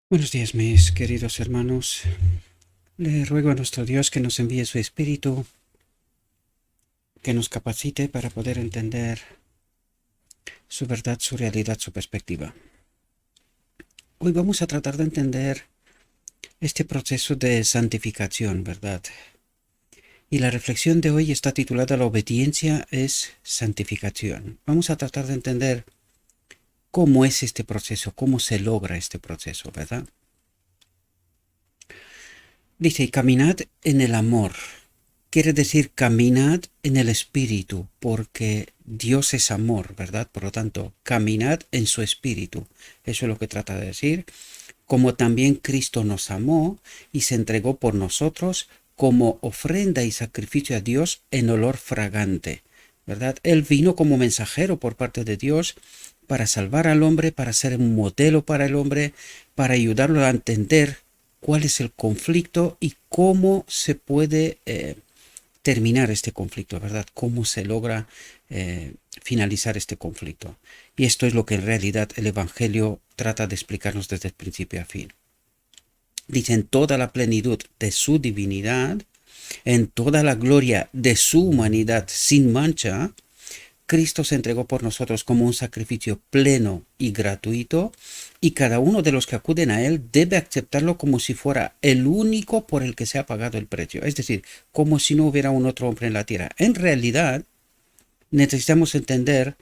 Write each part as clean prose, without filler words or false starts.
Buenos días, mis queridos hermanos. Le ruego a nuestro Dios que nos envíe su Espíritu, que nos capacite para poder entender su verdad, su realidad, su perspectiva. Hoy vamos a tratar de entender este proceso de santificación, ¿verdad? Y la reflexión de hoy está titulada La obediencia es santificación. Vamos a tratar de entender cómo es este proceso, cómo se logra este proceso, ¿verdad? Dice, y caminad en el amor. Quiere decir caminad en el espíritu, porque Dios es amor, ¿verdad? Por lo tanto, caminad en su espíritu. Eso es lo que trata de decir. Como también Cristo nos amó y se entregó por nosotros como ofrenda y sacrificio a Dios en olor fragante, ¿verdad? Él vino como mensajero por parte de Dios para salvar al hombre, para ser un modelo para el hombre, para ayudarlo a entender cuál es el conflicto y cómo se puede terminar este conflicto, ¿verdad? ¿Cómo se logra finalizar este conflicto? Y esto es lo que en realidad el Evangelio trata de explicarnos desde el principio a fin. Dice, en toda la plenitud de su divinidad, en toda la gloria de su humanidad sin mancha, Cristo se entregó por nosotros como un sacrificio pleno y gratuito, y cada uno de los que acuden a Él debe aceptarlo como si fuera el único por el que se ha pagado el precio, es decir, como si no hubiera un otro hombre en la tierra. En realidad, necesitamos entender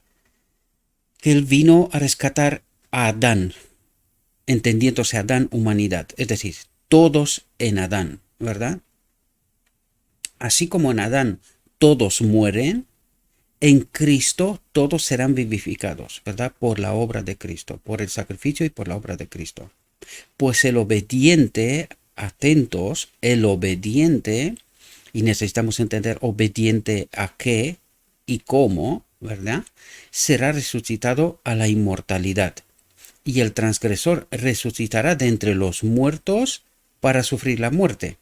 que Él vino a rescatar a Adán, entendiéndose Adán humanidad, es decir, todos en Adán, ¿verdad? Así como en Adán todos mueren, en Cristo todos serán vivificados, ¿verdad? Por la obra de Cristo, por el sacrificio y por la obra de Cristo. Pues el obediente, atentos, el obediente, y necesitamos entender obediente a qué y cómo, ¿verdad? Será resucitado a la inmortalidad. Y el transgresor resucitará de entre los muertos para sufrir la muerte.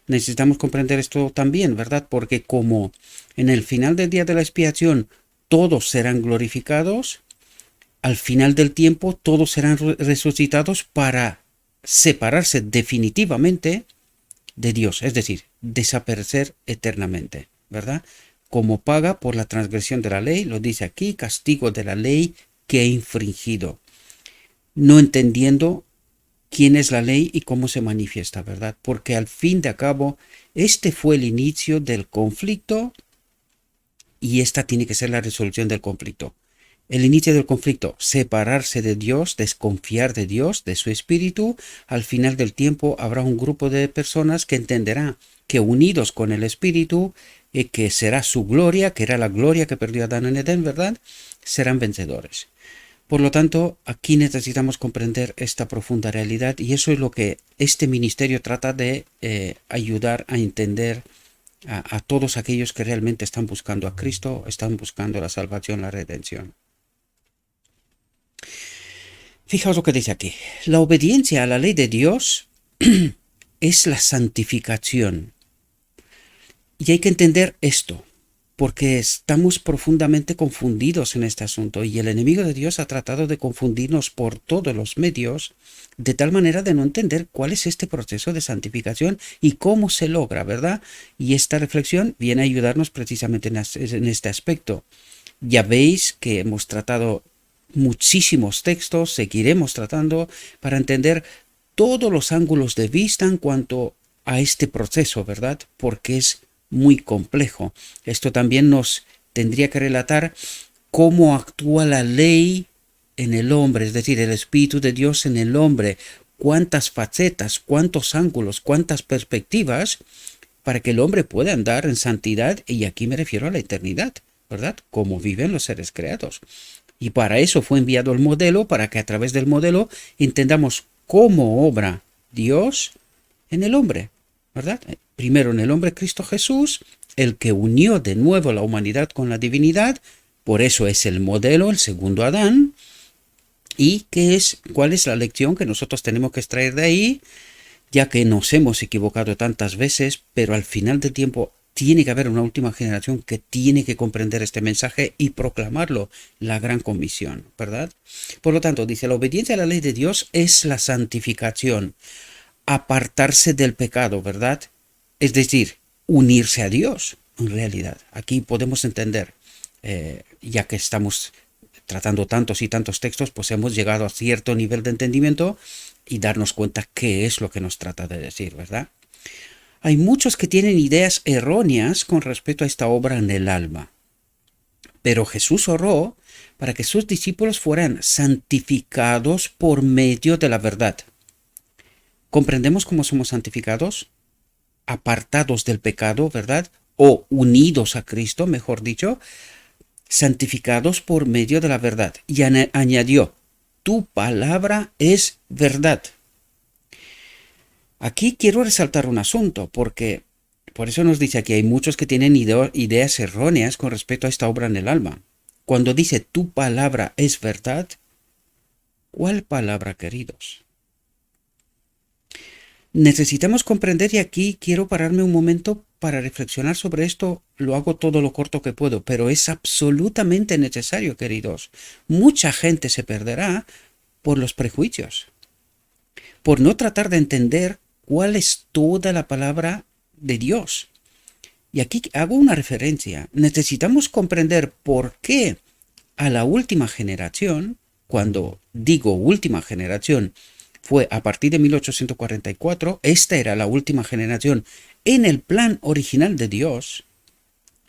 Necesitamos comprender esto también, ¿verdad? Porque como en el final del día de la expiación todos serán glorificados, al final del tiempo todos serán resucitados para separarse definitivamente de Dios, es decir, desaparecer eternamente, ¿verdad? Como paga por la transgresión de la ley, lo dice aquí, castigo de la ley que he infringido, no entendiendo quién es la ley y cómo se manifiesta, ¿verdad? Porque al fin de cabo, este fue el inicio del conflicto y esta tiene que ser la resolución del conflicto. El inicio del conflicto, separarse de Dios, desconfiar de Dios, de su espíritu. Al final del tiempo habrá un grupo de personas que entenderá que unidos con el espíritu, que será su gloria, que era la gloria que perdió Adán en Edén, ¿verdad? Serán vencedores. Por lo tanto, aquí necesitamos comprender esta profunda realidad y eso es lo que este ministerio trata de ayudar a entender a todos aquellos que realmente están buscando a Cristo, están buscando la salvación, la redención. Fijaos lo que dice aquí. La obediencia a la ley de Dios es la santificación. Y hay que entender esto, porque estamos profundamente confundidos en este asunto y el enemigo de Dios ha tratado de confundirnos por todos los medios, de tal manera de no entender cuál es este proceso de santificación y cómo se logra, ¿verdad? Y esta reflexión viene a ayudarnos precisamente en este aspecto. Ya veis que hemos tratado muchísimos textos, seguiremos tratando para entender todos los ángulos de vista en cuanto a este proceso, ¿verdad? Porque es muy complejo. Esto también nos tendría que relatar cómo actúa la ley en el hombre, es decir, el Espíritu de Dios en el hombre, cuántas facetas, cuántos ángulos, cuántas perspectivas para que el hombre pueda andar en santidad, y aquí me refiero a la eternidad, ¿verdad? Como viven los seres creados. Y para eso fue enviado el modelo, para que a través del modelo entendamos cómo obra Dios en el hombre, ¿verdad? Primero en el hombre Cristo Jesús, el que unió de nuevo la humanidad con la divinidad, por eso es el modelo, el segundo Adán. ¿Y cuál es la lección que nosotros tenemos que extraer de ahí? Ya que nos hemos equivocado tantas veces, pero al final del tiempo tiene que haber una última generación que tiene que comprender este mensaje y proclamarlo, la gran comisión, ¿verdad? Por lo tanto, dice, la obediencia a la ley de Dios es la santificación, apartarse del pecado, ¿verdad? Es decir, unirse a Dios, en realidad. Aquí podemos entender, ya que estamos tratando tantos y tantos textos, pues hemos llegado a cierto nivel de entendimiento y darnos cuenta qué es lo que nos trata de decir, ¿verdad? Hay muchos que tienen ideas erróneas con respecto a esta obra en el alma. Pero Jesús oró para que sus discípulos fueran santificados por medio de la verdad. ¿Comprendemos cómo somos santificados? Apartados del pecado, ¿verdad? O unidos a Cristo, mejor dicho, santificados por medio de la verdad. Y añadió, tu palabra es verdad. Aquí quiero resaltar un asunto, porque por eso nos dice aquí, hay muchos que tienen ideas erróneas con respecto a esta obra en el alma. Cuando dice tu palabra es verdad, ¿cuál palabra, queridos? Necesitamos comprender, y aquí quiero pararme un momento para reflexionar sobre esto. Lo hago todo lo corto que puedo, pero es absolutamente necesario, queridos. Mucha gente se perderá por los prejuicios, por no tratar de entender cuál es toda la palabra de Dios. Y aquí hago una referencia. Necesitamos comprender por qué a la última generación, cuando digo última generación, fue a partir de 1844, esta era la última generación en el plan original de Dios.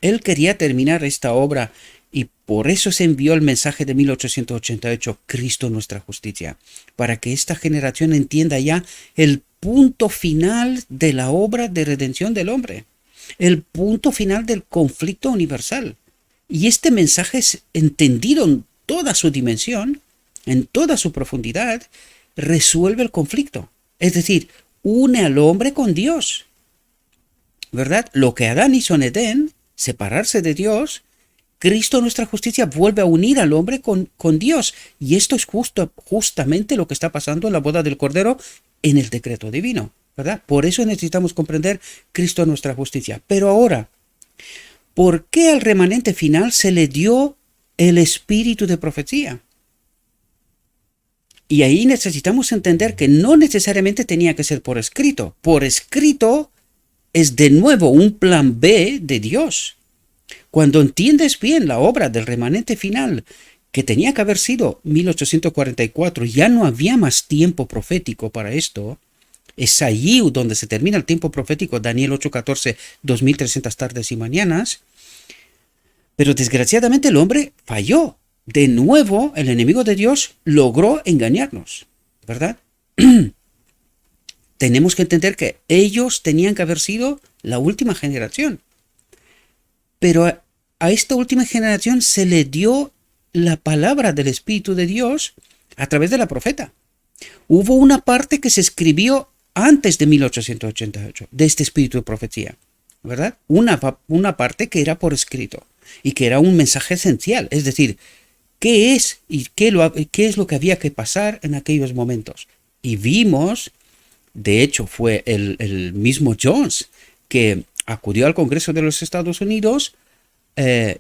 Él quería terminar esta obra y por eso se envió el mensaje de 1888, Cristo nuestra justicia, para que esta generación entienda ya el punto final de la obra de redención del hombre, el punto final del conflicto universal. Y este mensaje es entendido en toda su dimensión, en toda su profundidad, resuelve el conflicto. Es decir, une al hombre con Dios, ¿verdad? Lo que Adán hizo en Edén, separarse de Dios, Cristo nuestra justicia vuelve a unir al hombre con Dios. Y esto es justamente lo que está pasando en la boda del Cordero en el decreto divino, ¿verdad? Por eso necesitamos comprender Cristo nuestra justicia. Pero ahora, ¿por qué al remanente final se le dio el espíritu de profecía? Y ahí necesitamos entender que no necesariamente tenía que ser por escrito. Por escrito es de nuevo un plan B de Dios. Cuando entiendes bien la obra del remanente final, que tenía que haber sido 1844, ya no había más tiempo profético para esto. Es allí donde se termina el tiempo profético, Daniel 8:14, 2300 tardes y mañanas. Pero desgraciadamente el hombre falló. De nuevo, el enemigo de Dios logró engañarnos, ¿verdad? Tenemos que entender que ellos tenían que haber sido la última generación. Pero a esta última generación se le dio la palabra del Espíritu de Dios a través de la profeta. Hubo una parte que se escribió antes de 1888, de este espíritu de profecía, ¿verdad? Una parte que era por escrito y que era un mensaje esencial, es decir, ¿qué es y qué es lo que había que pasar en aquellos momentos? Y vimos, de hecho fue el mismo Jones que acudió al Congreso de los Estados Unidos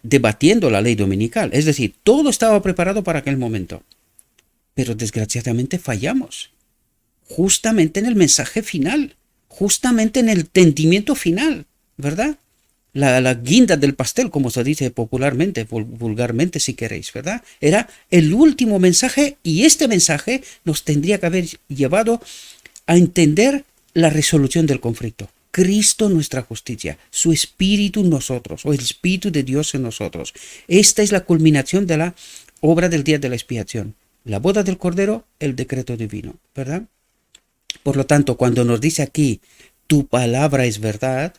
debatiendo la ley dominical. Es decir, todo estaba preparado para aquel momento. Pero desgraciadamente fallamos. Justamente en el mensaje final. Justamente en el entendimiento final. ¿Verdad? La guinda del pastel, como se dice popularmente, vulgarmente si queréis, ¿verdad? Era el último mensaje y este mensaje nos tendría que haber llevado a entender la resolución del conflicto. Cristo nuestra justicia, su Espíritu en nosotros, o el Espíritu de Dios en nosotros. Esta es la culminación de la obra del día de la expiación. La boda del Cordero, el decreto divino, ¿verdad? Por lo tanto, cuando nos dice aquí, tu palabra es verdad,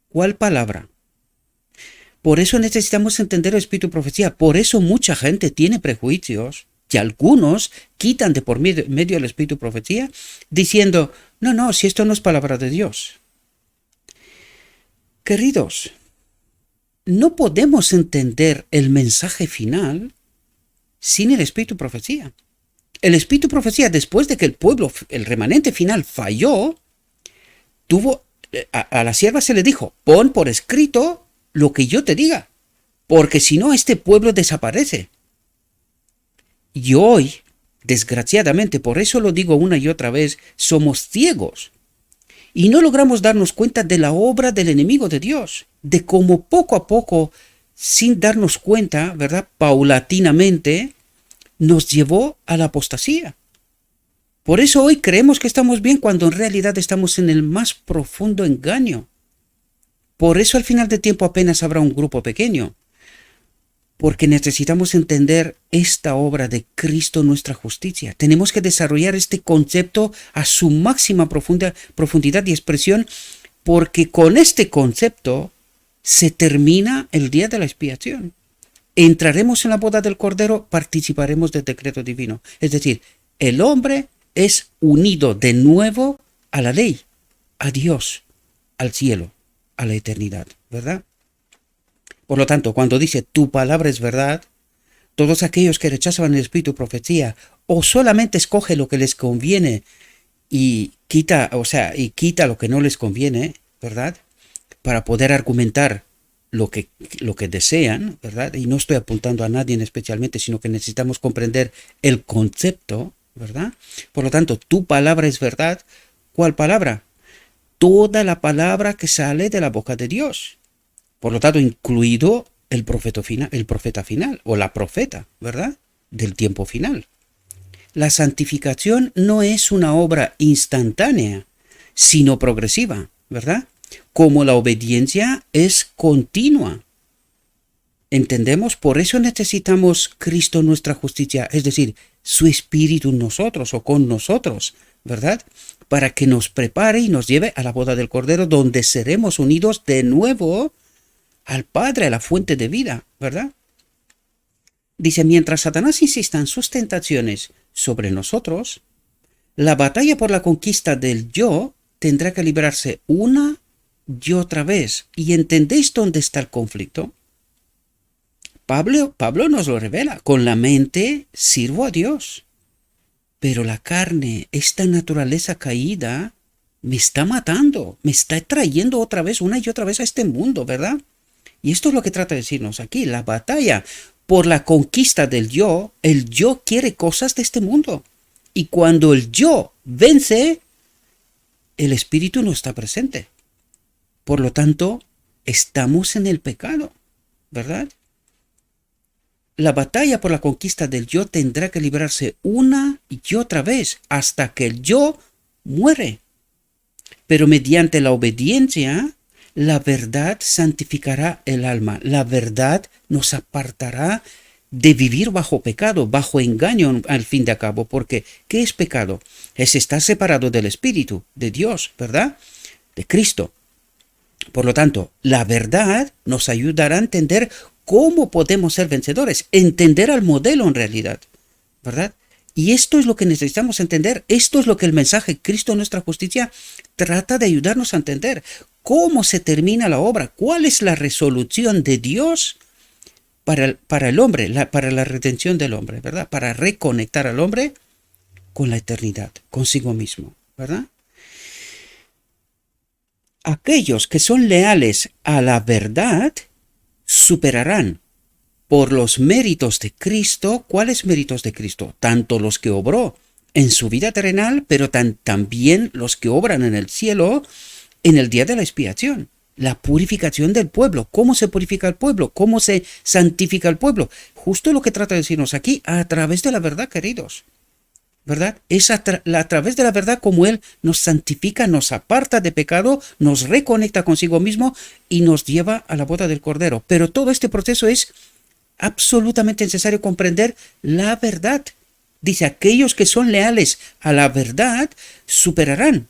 ¿cuál palabra? Por eso necesitamos entender el espíritu de profecía. Por eso mucha gente tiene prejuicios y algunos quitan de por medio el espíritu de profecía diciendo, no, si esto no es palabra de Dios. Queridos, no podemos entender el mensaje final sin el espíritu de profecía. El espíritu de profecía, después de que el pueblo, el remanente final falló, tuvo A la sierva se le dijo, pon por escrito lo que yo te diga, porque si no, este pueblo desaparece. Y hoy, desgraciadamente, por eso lo digo una y otra vez, somos ciegos y no logramos darnos cuenta de la obra del enemigo de Dios, de cómo poco a poco, sin darnos cuenta, ¿verdad? Paulatinamente, nos llevó a la apostasía. Por eso hoy creemos que estamos bien cuando en realidad estamos en el más profundo engaño. Por eso al final de tiempo apenas habrá un grupo pequeño. Porque necesitamos entender esta obra de Cristo, nuestra justicia. Tenemos que desarrollar este concepto a su máxima profundidad y expresión, porque con este concepto se termina el día de la expiación. Entraremos en la boda del Cordero, participaremos del decreto divino. Es decir, el hombre es unido de nuevo a la ley, a Dios, al cielo, a la eternidad, ¿verdad? Por lo tanto, cuando dice tu palabra es verdad, todos aquellos que rechazaban el espíritu de profecía o solamente escoge lo que les conviene y quita lo que no les conviene, ¿verdad? Para poder argumentar lo que desean, ¿verdad? Y no estoy apuntando a nadie especialmente, sino que necesitamos comprender el concepto, ¿verdad? Por lo tanto, tu palabra es verdad. ¿Cuál palabra? Toda la palabra que sale de la boca de Dios. Por lo tanto, incluido el profeta final, o la profeta, ¿verdad? Del tiempo final. La santificación no es una obra instantánea, sino progresiva, ¿verdad? Como la obediencia es continua. ¿Entendemos? Por eso necesitamos Cristo nuestra justicia, es decir, su Espíritu en nosotros o con nosotros, ¿verdad? Para que nos prepare y nos lleve a la boda del Cordero, donde seremos unidos de nuevo al Padre, a la fuente de vida, ¿verdad? Dice, mientras Satanás insista en sus tentaciones sobre nosotros, la batalla por la conquista del yo tendrá que librarse una y otra vez. ¿Y entendéis dónde está el conflicto? Pablo nos lo revela. Con la mente sirvo a Dios, pero la carne, esta naturaleza caída, me está matando, me está trayendo otra vez, una y otra vez a este mundo, ¿verdad? Y esto es lo que trata de decirnos aquí, la batalla por la conquista del yo, el yo quiere cosas de este mundo. Y cuando el yo vence, el espíritu no está presente. Por lo tanto, estamos en el pecado, ¿verdad? La batalla por la conquista del yo tendrá que librarse una y otra vez hasta que el yo muere. Pero mediante la obediencia, la verdad santificará el alma. La verdad nos apartará de vivir bajo pecado, bajo engaño al fin de cabo. Porque, ¿qué es pecado? Es estar separado del Espíritu, de Dios, ¿verdad? De Cristo. Por lo tanto, la verdad nos ayudará a entender cómo podemos ser vencedores, entender al modelo en realidad, ¿verdad? Y esto es lo que necesitamos entender, esto es lo que el mensaje Cristo nuestra justicia trata de ayudarnos a entender. ¿Cómo se termina la obra? ¿Cuál es la resolución de Dios para el hombre, para la redención del hombre, ¿verdad? Para reconectar al hombre con la eternidad, consigo mismo, ¿verdad? Aquellos que son leales a la verdad superarán por los méritos de Cristo. ¿Cuáles méritos de Cristo? Tanto los que obró en su vida terrenal, pero también los que obran en el cielo en el día de la expiación. La purificación del pueblo. ¿Cómo se purifica el pueblo? ¿Cómo se santifica el pueblo? Justo lo que trata de decirnos aquí, a través de la verdad, queridos. ¿Verdad? Es a través de la verdad como Él nos santifica, nos aparta de pecado, nos reconecta consigo mismo y nos lleva a la boda del Cordero. Pero todo este proceso es absolutamente necesario comprender la verdad. Dice, aquellos que son leales a la verdad superarán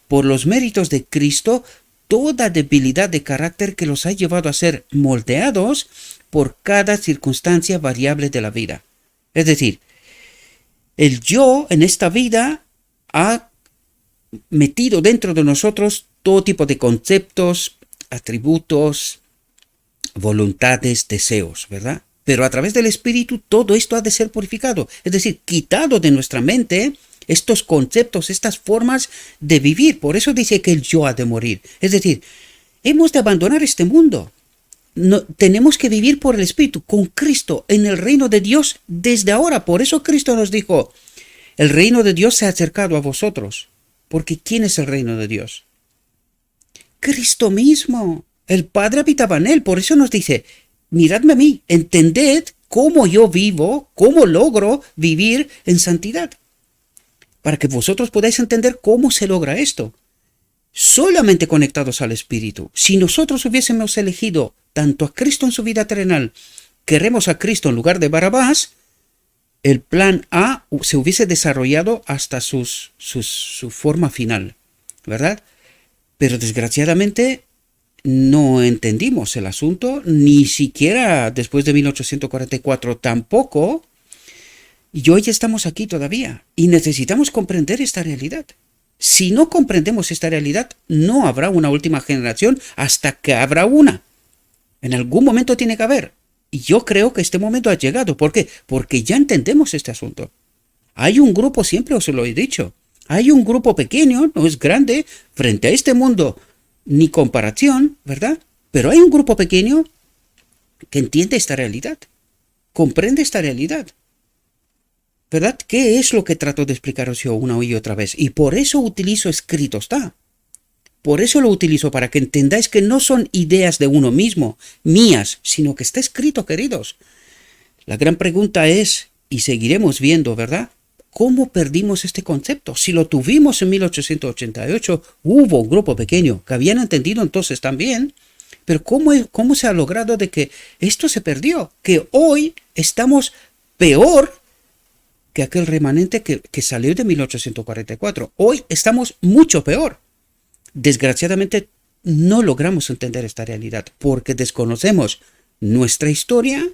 por los méritos de Cristo toda debilidad de carácter que los ha llevado a ser moldeados por cada circunstancia variable de la vida. Es decir, el yo en esta vida ha metido dentro de nosotros todo tipo de conceptos, atributos, voluntades, deseos, ¿verdad? Pero a través del Espíritu todo esto ha de ser purificado, es decir, quitado de nuestra mente estos conceptos, estas formas de vivir. Por eso dice que el yo ha de morir. Es decir, hemos de abandonar este mundo. No, tenemos que vivir por el Espíritu, con Cristo, en el reino de Dios desde ahora. Por eso Cristo nos dijo, el reino de Dios se ha acercado a vosotros. Porque ¿quién es el reino de Dios? Cristo mismo. El Padre habitaba en él. Por eso nos dice, miradme a mí, entended cómo yo vivo, cómo logro vivir en santidad. Para que vosotros podáis entender cómo se logra esto. Solamente conectados al Espíritu. Si nosotros hubiésemos elegido tanto a Cristo en su vida terrenal, queremos a Cristo en lugar de Barrabás, el plan A se hubiese desarrollado hasta su forma final, ¿verdad? Pero desgraciadamente no entendimos el asunto, ni siquiera después de 1844 tampoco, y hoy estamos aquí todavía, y necesitamos comprender esta realidad. Si no comprendemos esta realidad, no habrá una última generación hasta que habrá una. En algún momento tiene que haber. Y yo creo que este momento ha llegado. ¿Por qué? Porque ya entendemos este asunto. Hay un grupo, siempre os lo he dicho, hay un grupo pequeño, no es grande, frente a este mundo, ni comparación, ¿verdad? Pero hay un grupo pequeño que entiende esta realidad, comprende esta realidad. ¿Verdad? ¿Qué es lo que trato de explicaros yo una y otra vez? Y por eso utilizo escrito está. Por eso lo utilizo, para que entendáis que no son ideas de uno mismo, mías, sino que está escrito, queridos. La gran pregunta es, y seguiremos viendo, ¿verdad? ¿Cómo perdimos este concepto? Si lo tuvimos en 1888, hubo un grupo pequeño que habían entendido entonces también, pero ¿cómo se ha logrado de que esto se perdió? Que hoy estamos peor que aquel remanente que salió de 1844. Hoy estamos mucho peor. Desgraciadamente no logramos entender esta realidad porque desconocemos nuestra historia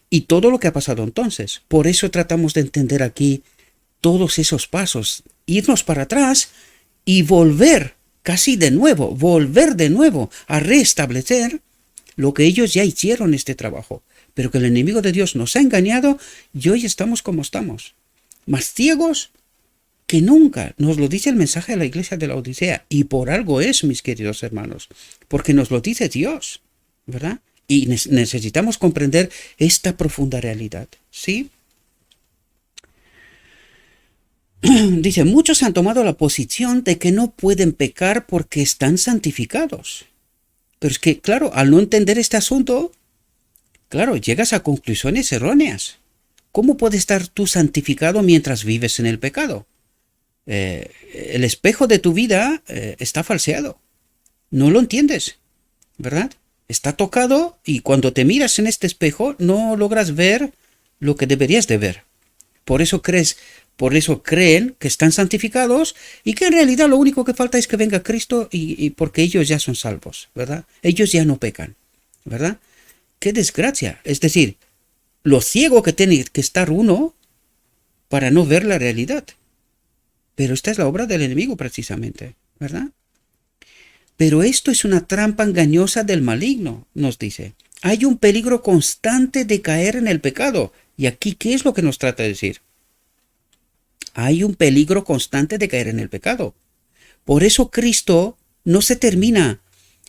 y todo lo que ha pasado entonces. Por eso tratamos de entender aquí todos esos pasos, irnos para atrás y volver casi de nuevo, volver de nuevo a restablecer lo que ellos ya hicieron este trabajo, pero que el enemigo de Dios nos ha engañado y hoy estamos como estamos, más ciegos que nunca. Nos lo dice el mensaje de la iglesia de la Odisea, y por algo es, mis queridos hermanos, porque nos lo dice Dios, ¿verdad? Y necesitamos comprender esta profunda realidad, ¿sí? Dice, muchos han tomado la posición de que no pueden pecar porque están santificados. Pero es que, claro, al no entender este asunto, claro, llegas a conclusiones erróneas. ¿Cómo puedes estar tú santificado mientras vives en el pecado? El espejo de tu vida está falseado. No lo entiendes, ¿verdad? Está tocado y cuando te miras en este espejo no logras ver lo que deberías de ver. Por eso creen que están santificados y que en realidad lo único que falta es que venga Cristo y porque ellos ya son salvos, ¿verdad? Ellos ya no pecan, ¿verdad? ¡Qué desgracia! Es decir, lo ciego que tiene que estar uno para no ver la realidad. Pero esta es la obra del enemigo precisamente, ¿verdad? Pero esto es una trampa engañosa del maligno, nos dice. Hay un peligro constante de caer en el pecado. Y aquí, ¿qué es lo que nos trata de decir? Hay un peligro constante de caer en el pecado. Por eso Cristo no se termina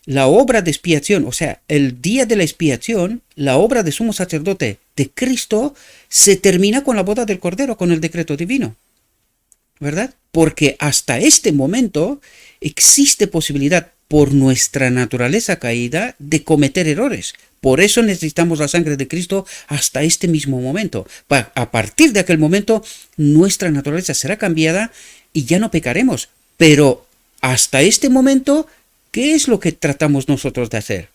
la obra de expiación, o sea, el día de la expiación, la obra de sumo sacerdote de Cristo se termina con la boda del Cordero, con el decreto divino, ¿verdad? Porque hasta este momento existe posibilidad por nuestra naturaleza caída de cometer errores. Por eso necesitamos la sangre de Cristo hasta este mismo momento. A partir de aquel momento, nuestra naturaleza será cambiada y ya no pecaremos. Pero hasta este momento, ¿qué es lo que tratamos nosotros de hacer?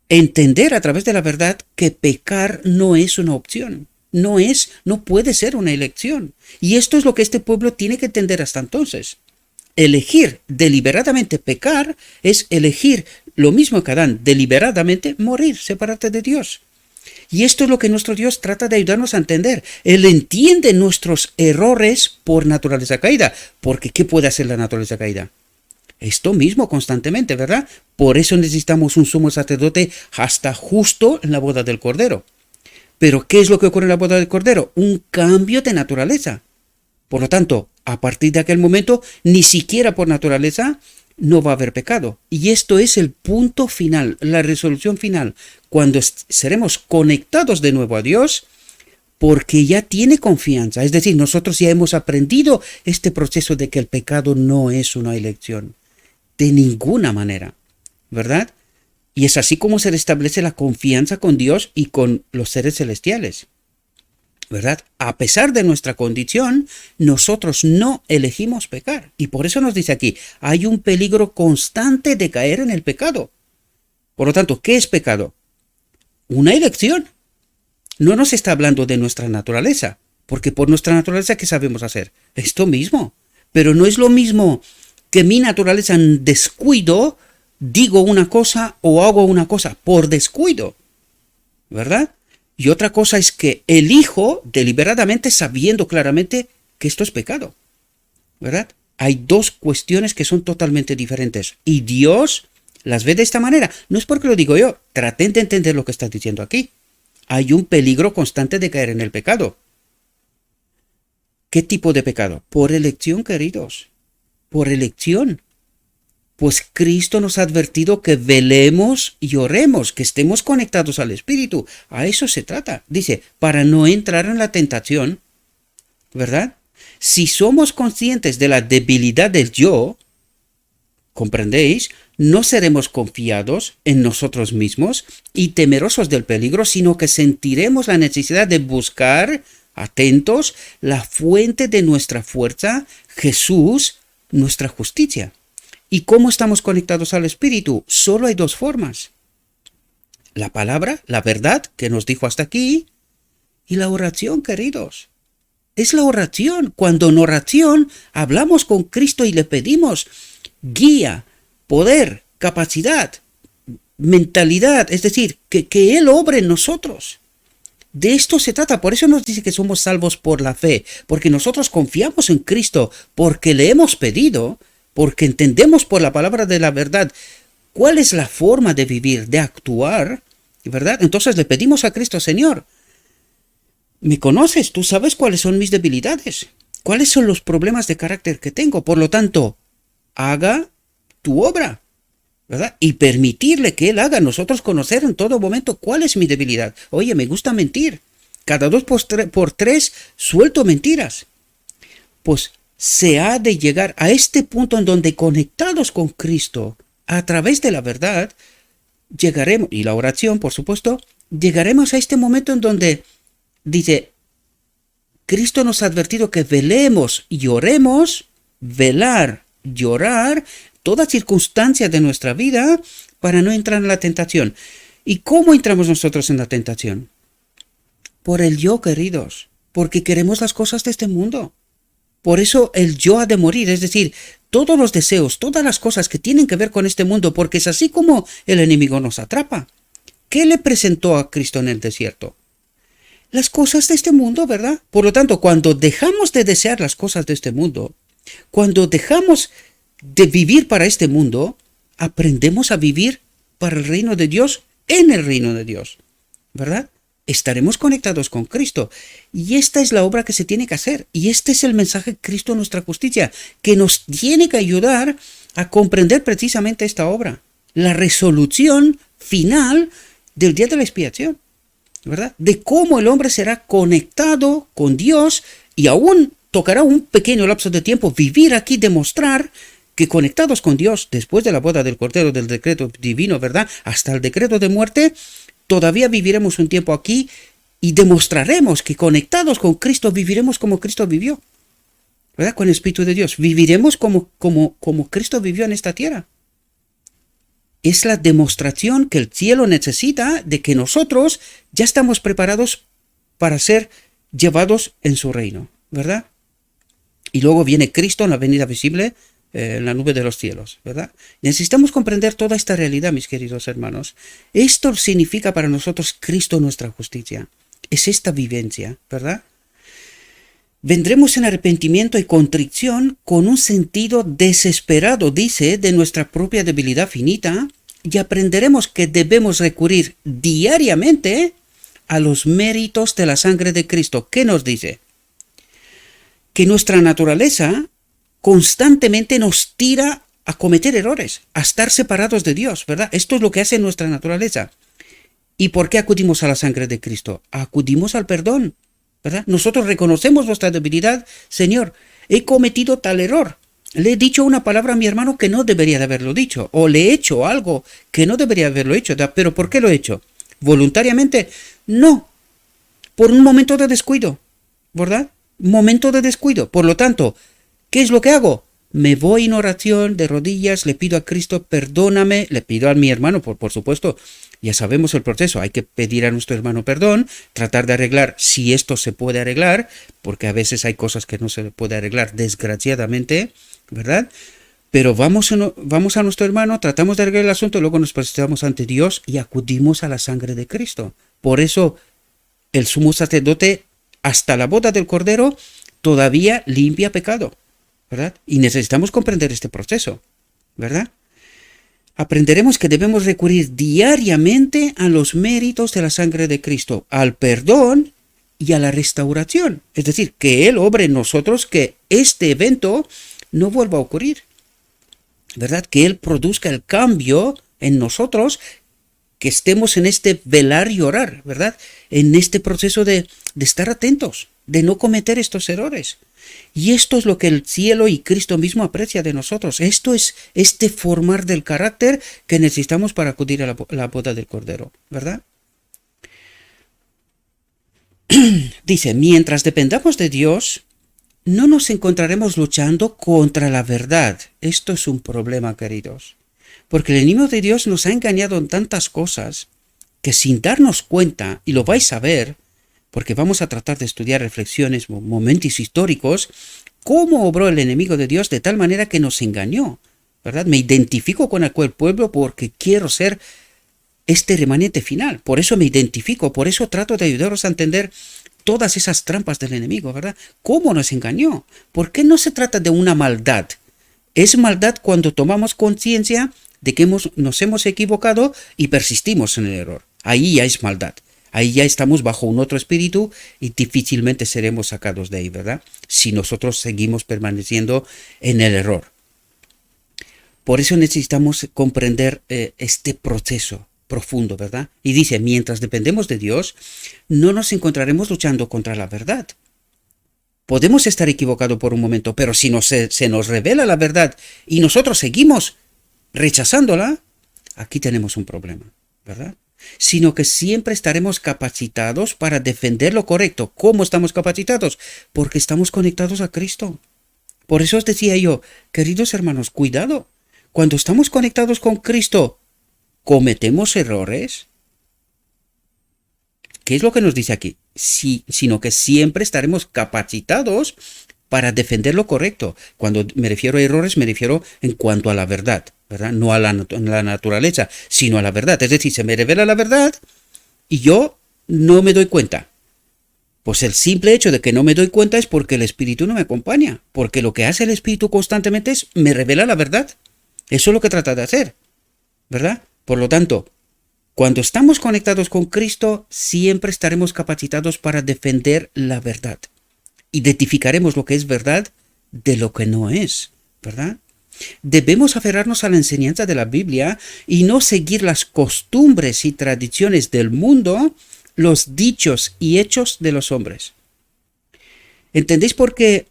Entender a través de la verdad que pecar no es una opción. No puede ser una elección. Y esto es lo que este pueblo tiene que entender hasta entonces. Elegir deliberadamente pecar es elegir lo mismo que Adán, deliberadamente morir, separarte de Dios. Y esto es lo que nuestro Dios trata de ayudarnos a entender. Él entiende nuestros errores por naturaleza caída. Porque ¿qué puede hacer la naturaleza caída? Esto mismo constantemente, ¿verdad? Por eso necesitamos un sumo sacerdote hasta justo en la boda del Cordero. Pero ¿qué es lo que ocurre en la boda del Cordero? Un cambio de naturaleza. Por lo tanto, a partir de aquel momento, ni siquiera por naturaleza, no va a haber pecado. Y esto es el punto final, la resolución final, cuando seremos conectados de nuevo a Dios, porque ya tiene confianza. Es decir, nosotros ya hemos aprendido este proceso de que el pecado no es una elección, de ninguna manera, ¿verdad? Y es así como se restablece la confianza con Dios y con los seres celestiales, ¿verdad? A pesar de nuestra condición, nosotros no elegimos pecar. Y por eso nos dice aquí, hay un peligro constante de caer en el pecado. Por lo tanto, ¿qué es pecado? Una elección. No nos está hablando de nuestra naturaleza, porque por nuestra naturaleza, ¿qué sabemos hacer? Esto mismo. Pero no es lo mismo que mi naturaleza en descuido digo una cosa o hago una cosa por descuido, ¿verdad? Y otra cosa es que elijo deliberadamente sabiendo claramente que esto es pecado, ¿verdad? Hay dos cuestiones que son totalmente diferentes y Dios las ve de esta manera. No es porque lo digo yo, traten de entender lo que está diciendo aquí. Hay un peligro constante de caer en el pecado. ¿Qué tipo de pecado? Por elección, queridos. Por elección. Pues Cristo nos ha advertido que velemos y oremos, que estemos conectados al Espíritu. A eso se trata. Dice, para no entrar en la tentación, ¿verdad? Si somos conscientes de la debilidad del yo, ¿comprendéis? No seremos confiados en nosotros mismos y temerosos del peligro, sino que sentiremos la necesidad de buscar, atentos, la fuente de nuestra fuerza, Jesús, nuestra justicia. ¿Y cómo estamos conectados al Espíritu? Solo hay dos formas. La palabra, la verdad que nos dijo hasta aquí, y la oración, queridos. Es la oración. Cuando en oración hablamos con Cristo y le pedimos guía, poder, capacidad, mentalidad, es decir, que Él obre en nosotros. De esto se trata, por eso nos dice que somos salvos por la fe, porque nosotros confiamos en Cristo, porque le hemos pedido, porque entendemos por la palabra de la verdad cuál es la forma de vivir, de actuar, ¿verdad? Entonces le pedimos a Cristo, Señor, me conoces, tú sabes cuáles son mis debilidades, cuáles son los problemas de carácter que tengo, por lo tanto, haga tu obra, ¿verdad? Y permitirle que Él haga, nosotros conocer en todo momento cuál es mi debilidad. Oye, me gusta mentir, cada 2 por 3 suelto mentiras. Pues se ha de llegar a este punto en donde conectados con Cristo a través de la verdad, llegaremos, y la oración por supuesto, llegaremos a este momento en donde dice, Cristo nos ha advertido que velemos y oremos, velar y orar, toda circunstancia de nuestra vida para no entrar en la tentación. ¿Y cómo entramos nosotros en la tentación? Por el yo, queridos, porque queremos las cosas de este mundo. Por eso el yo ha de morir, es decir, todos los deseos, todas las cosas que tienen que ver con este mundo, porque es así como el enemigo nos atrapa. ¿Qué le presentó a Cristo en el desierto? Las cosas de este mundo, ¿verdad? Por lo tanto, cuando dejamos de desear las cosas de este mundo, cuando dejamos de vivir para este mundo, aprendemos a vivir para el reino de Dios, en el reino de Dios, ¿verdad? Estaremos conectados con Cristo. Y esta es la obra que se tiene que hacer. Y este es el mensaje de Cristo, nuestra justicia, que nos tiene que ayudar a comprender precisamente esta obra. La resolución final del día de la expiación, ¿verdad? De cómo el hombre será conectado con Dios y aún tocará un pequeño lapso de tiempo vivir aquí, demostrar que conectados con Dios después de la boda del Cordero, del decreto divino, ¿verdad? Hasta el decreto de muerte, todavía viviremos un tiempo aquí y demostraremos que conectados con Cristo viviremos como Cristo vivió, ¿verdad? Con el Espíritu de Dios. Viviremos como Cristo vivió en esta tierra. Es la demostración que el cielo necesita de que nosotros ya estamos preparados para ser llevados en su reino, ¿verdad? Y luego viene Cristo en la venida visible, en la nube de los cielos, ¿verdad? Necesitamos comprender toda esta realidad, mis queridos hermanos. Esto significa para nosotros Cristo nuestra justicia. Es esta vivencia, ¿verdad? Vendremos en arrepentimiento y contrición con un sentido desesperado, dice, de nuestra propia debilidad finita, y aprenderemos que debemos recurrir diariamente a los méritos de la sangre de Cristo. ¿Qué nos dice? que nuestra naturaleza constantemente nos tira a cometer errores, a estar separados de Dios, ¿verdad? Esto es lo que hace nuestra naturaleza. ¿Y por qué acudimos a la sangre de Cristo? Acudimos al perdón, ¿verdad? Nosotros reconocemos nuestra debilidad. Señor, he cometido tal error. Le he dicho una palabra a mi hermano que no debería de haberlo dicho, o le he hecho algo que no debería haberlo hecho. ¿Pero por qué lo he hecho? ¿Voluntariamente? No, por un momento de descuido, ¿verdad? Momento de descuido. Por lo tanto, ¿qué es lo que hago? Me voy en oración, de rodillas, le pido a Cristo, perdóname, le pido a mi hermano, por supuesto, ya sabemos el proceso, hay que pedir a nuestro hermano perdón, tratar de arreglar si esto se puede arreglar, porque a veces hay cosas que no se puede arreglar, desgraciadamente, ¿verdad? Pero vamos a nuestro hermano, tratamos de arreglar el asunto, luego nos presentamos ante Dios y acudimos a la sangre de Cristo. Por eso el sumo sacerdote, hasta la boda del Cordero, todavía limpia pecado, ¿verdad? Y necesitamos comprender este proceso, ¿verdad? Aprenderemos que debemos recurrir diariamente a los méritos de la sangre de Cristo, al perdón y a la restauración. Es decir, que Él obre en nosotros, que este evento no vuelva a ocurrir, ¿verdad? Que Él produzca el cambio en nosotros, que estemos en este velar y orar, ¿verdad? En este proceso de estar atentos, de no cometer estos errores. Y esto es lo que el cielo y Cristo mismo aprecia de nosotros. Esto es este formar del carácter que necesitamos para acudir a la boda del Cordero, ¿verdad? Dice, mientras dependamos de Dios, no nos encontraremos luchando contra la verdad. Esto es un problema, queridos. Porque el enemigo de Dios nos ha engañado en tantas cosas que sin darnos cuenta, y lo vais a ver, porque vamos a tratar de estudiar reflexiones, momentos históricos, cómo obró el enemigo de Dios de tal manera que nos engañó, ¿verdad? Me identifico con aquel pueblo porque quiero ser este remanente final, por eso me identifico, por eso trato de ayudaros a entender todas esas trampas del enemigo, ¿verdad? ¿Cómo nos engañó? ¿Por qué no se trata de una maldad? Es maldad cuando tomamos conciencia de que nos hemos equivocado y persistimos en el error. Ahí ya es maldad. Ahí ya estamos bajo un otro espíritu y difícilmente seremos sacados de ahí, ¿verdad? Si nosotros seguimos permaneciendo en el error. Por eso necesitamos comprender este proceso profundo, ¿verdad? Y dice, mientras dependemos de Dios, no nos encontraremos luchando contra la verdad. Podemos estar equivocados por un momento, pero si se nos revela la verdad y nosotros seguimos rechazándola, aquí tenemos un problema, ¿verdad? Sino que siempre estaremos capacitados para defender lo correcto. ¿Cómo estamos capacitados? Porque estamos conectados a Cristo. Por eso os decía yo, queridos hermanos, cuidado. Cuando estamos conectados con Cristo, ¿cometemos errores? ¿Qué es lo que nos dice aquí? Sí, sino que siempre estaremos capacitados para defender lo correcto. Cuando me refiero a errores, me refiero en cuanto a la verdad, ¿verdad? No a la naturaleza, sino a la verdad. Es decir, se me revela la verdad y yo no me doy cuenta. Pues el simple hecho de que no me doy cuenta es porque el Espíritu no me acompaña. Porque lo que hace el Espíritu constantemente es me revela la verdad. Eso es lo que trata de hacer, ¿verdad? Por lo tanto, cuando estamos conectados con Cristo, siempre estaremos capacitados para defender la verdad. Identificaremos lo que es verdad de lo que no es, ¿verdad? Debemos aferrarnos a la enseñanza de la Biblia y no seguir las costumbres y tradiciones del mundo, los dichos y hechos de los hombres. ¿Entendéis por qué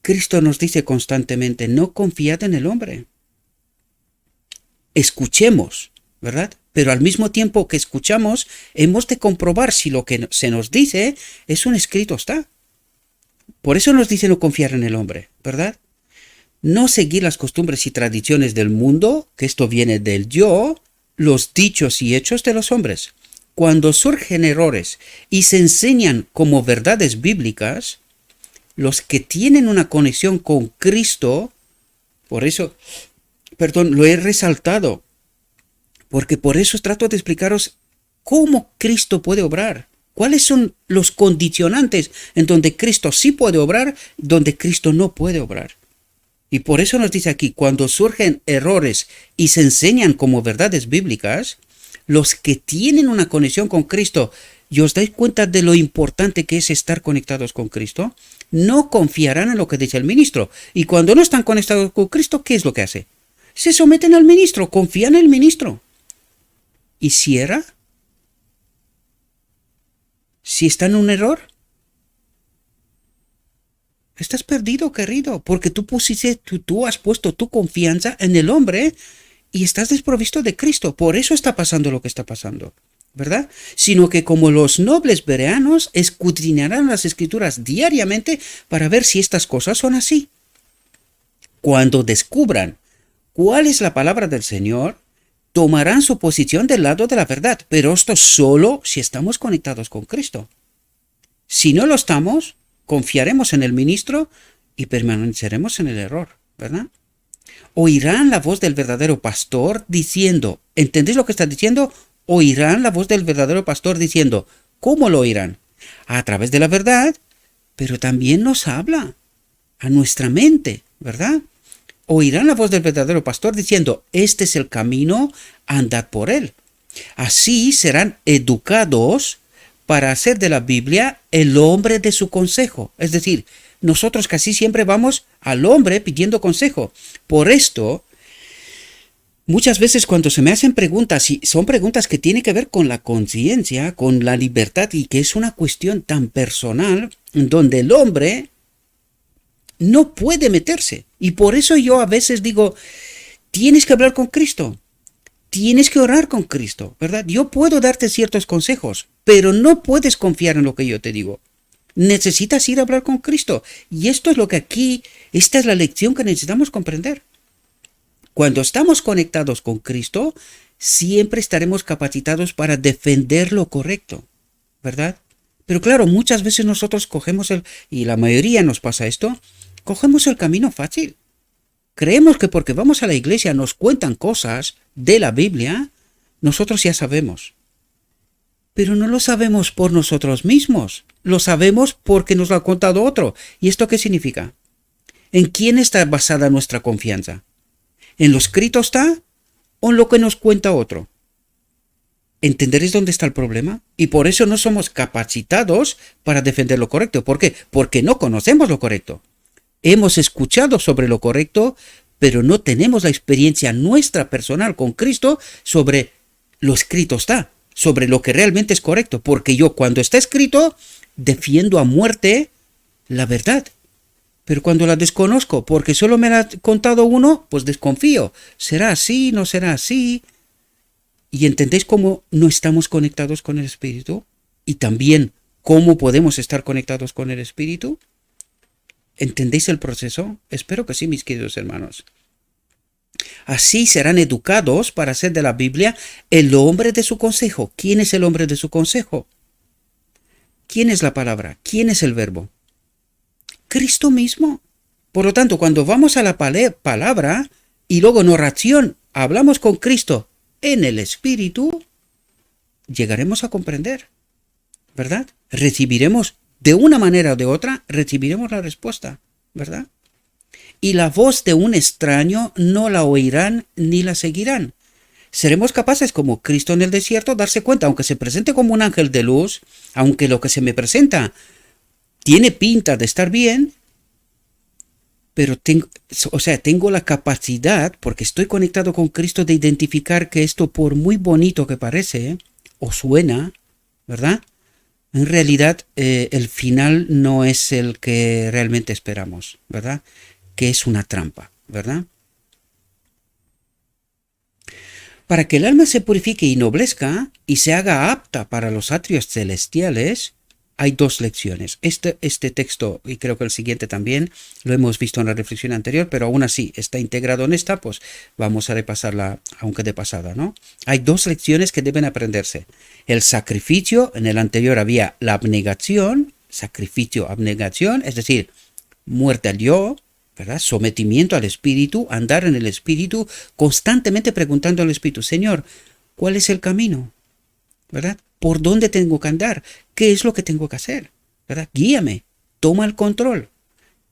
Cristo nos dice constantemente, no confiad en el hombre? Escuchemos, ¿verdad? Pero al mismo tiempo que escuchamos, hemos de comprobar si lo que se nos dice es un escrito está. Por eso nos dice no confiar en el hombre, ¿verdad? No seguir las costumbres y tradiciones del mundo, que esto viene del yo, los dichos y hechos de los hombres. Cuando surgen errores y se enseñan como verdades bíblicas, los que tienen una conexión con Cristo, por eso, lo he resaltado, porque por eso trato de explicaros cómo Cristo puede obrar. ¿Cuáles son los condicionantes en donde Cristo sí puede obrar, donde Cristo no puede obrar? Y por eso nos dice aquí, cuando surgen errores y se enseñan como verdades bíblicas, los que tienen una conexión con Cristo, ¿y os dais cuenta de lo importante que es estar conectados con Cristo? no confiarán en lo que dice el ministro. Y cuando no están conectados con Cristo, ¿qué es lo que hace? Se someten al ministro, confían en el ministro. ¿Y si era? ¿Si está en un error? Estás perdido, querido, porque tú has puesto tu confianza en el hombre y estás desprovisto de Cristo. Por eso está pasando lo que está pasando, ¿verdad? Sino que como los nobles bereanos escudriñarán las escrituras diariamente para ver si estas cosas son así. Cuando descubran cuál es la palabra del Señor, tomarán su posición del lado de la verdad, pero esto solo si estamos conectados con Cristo. Si no lo estamos, confiaremos en el ministro y permaneceremos en el error, ¿verdad? Oirán la voz del verdadero pastor diciendo, ¿entendéis lo que está diciendo? Oirán la voz del verdadero pastor diciendo, ¿cómo lo oirán? A través de la verdad, pero también nos habla a nuestra mente, ¿verdad? Oirán la voz del verdadero pastor diciendo, este es el camino, andad por él. Así serán educados para hacer de la Biblia el hombre de su consejo. Es decir, nosotros casi siempre vamos al hombre pidiendo consejo. Por esto, muchas veces cuando se me hacen preguntas, y son preguntas que tienen que ver con la conciencia, con la libertad, y que es una cuestión tan personal, donde el hombre no puede meterse. Y por eso yo a veces digo, tienes que hablar con Cristo. Tienes que orar con Cristo, ¿verdad? Yo puedo darte ciertos consejos, pero no puedes confiar en lo que yo te digo. Necesitas ir a hablar con Cristo. Y esto es lo que aquí, esta es la lección que necesitamos comprender. Cuando estamos conectados con Cristo, siempre estaremos capacitados para defender lo correcto, ¿verdad? Pero claro, muchas veces nosotros cogemos y la mayoría nos pasa esto, cogemos el camino fácil. Creemos que porque vamos a la iglesia nos cuentan cosas de la Biblia, nosotros ya sabemos. Pero no lo sabemos por nosotros mismos, lo sabemos porque nos lo ha contado otro. ¿Y esto qué significa? ¿En quién está basada nuestra confianza? ¿En lo escrito está o en lo que nos cuenta otro? ¿Entenderéis dónde está el problema? Y por eso no somos capacitados para defender lo correcto. ¿Por qué? Porque no conocemos lo correcto. Hemos escuchado sobre lo correcto, pero no tenemos la experiencia nuestra personal con Cristo sobre lo escrito está, sobre lo que realmente es correcto. Porque yo cuando está escrito defiendo a muerte la verdad. Pero cuando la desconozco, porque solo me la ha contado uno, pues desconfío. ¿Será así? ¿No será así? ¿Y entendéis cómo no estamos conectados con el Espíritu? Y también cómo podemos estar conectados con el Espíritu. ¿Entendéis el proceso? Espero que sí, mis queridos hermanos. Así serán educados para hacer de la Biblia el hombre de su consejo. ¿Quién es el hombre de su consejo? ¿Quién es la palabra? ¿Quién es el verbo? Cristo mismo. Por lo tanto, cuando vamos a la palabra y luego en oración hablamos con Cristo en el Espíritu, llegaremos a comprender, ¿verdad? Recibiremos de una manera o de otra, recibiremos la respuesta, ¿verdad? Y la voz de un extraño no la oirán ni la seguirán. Seremos capaces, como Cristo en el desierto, darse cuenta, aunque se presente como un ángel de luz, aunque lo que se me presenta tiene pinta de estar bien, pero tengo la capacidad, porque estoy conectado con Cristo, de identificar que esto, por muy bonito que parece, o suena, ¿verdad? En realidad, el final no es el que realmente esperamos, ¿verdad? Que es una trampa, ¿verdad? Para que el alma se purifique y noblezca y se haga apta para los atrios celestiales, hay dos lecciones. Este texto, y creo que el siguiente también, lo hemos visto en la reflexión anterior, pero aún así está integrado en esta, pues vamos a repasarla, aunque de pasada, ¿no? Hay dos lecciones que deben aprenderse. El sacrificio, en el anterior había la abnegación, sacrificio, abnegación, es decir, muerte al yo, ¿verdad? Sometimiento al Espíritu, andar en el Espíritu, constantemente preguntando al Espíritu, Señor, ¿cuál es el camino? ¿Verdad? ¿Por dónde tengo que andar? ¿Qué es lo que tengo que hacer? ¿Verdad? Guíame, toma el control.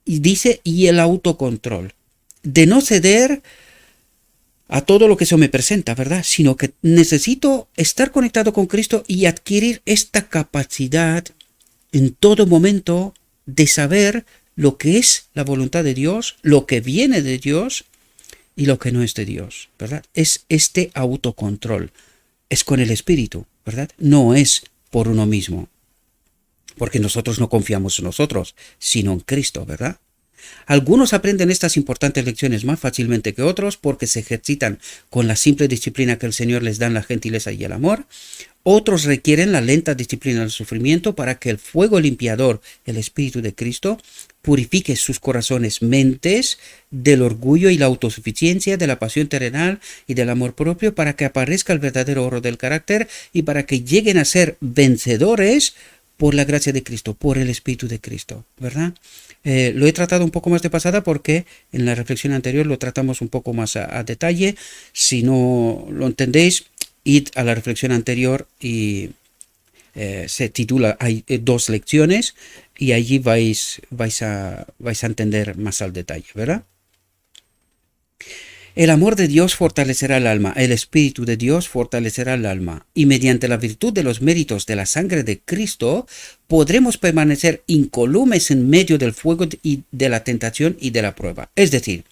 Y dice, y el autocontrol, de no ceder a todo lo que se me presenta, ¿verdad? Sino que necesito estar conectado con Cristo y adquirir esta capacidad en todo momento de saber lo que es la voluntad de Dios, lo que viene de Dios y lo que no es de Dios, ¿verdad? Es este autocontrol, es con el Espíritu, ¿verdad? No es por uno mismo, porque nosotros no confiamos en nosotros, sino en Cristo, ¿verdad? Algunos aprenden estas importantes lecciones más fácilmente que otros porque se ejercitan con la simple disciplina que el Señor les da en la gentileza y el amor. Otros requieren la lenta disciplina del sufrimiento para que el fuego limpiador, el Espíritu de Cristo, purifique sus corazones, mentes del orgullo y la autosuficiencia, de la pasión terrenal y del amor propio, para que aparezca el verdadero oro del carácter y para que lleguen a ser vencedores por la gracia de Cristo, por el Espíritu de Cristo, ¿verdad? Lo he tratado un poco más de pasada porque en la reflexión anterior lo tratamos un poco más a detalle. Si no lo entendéis, id a la reflexión anterior y se titula Hay dos lecciones y allí vais a entender más al detalle, ¿verdad? El amor de Dios fortalecerá el alma, el Espíritu de Dios fortalecerá el alma, y mediante la virtud de los méritos de la sangre de Cristo podremos permanecer incólumes en medio del fuego y de la tentación y de la prueba. Es decir,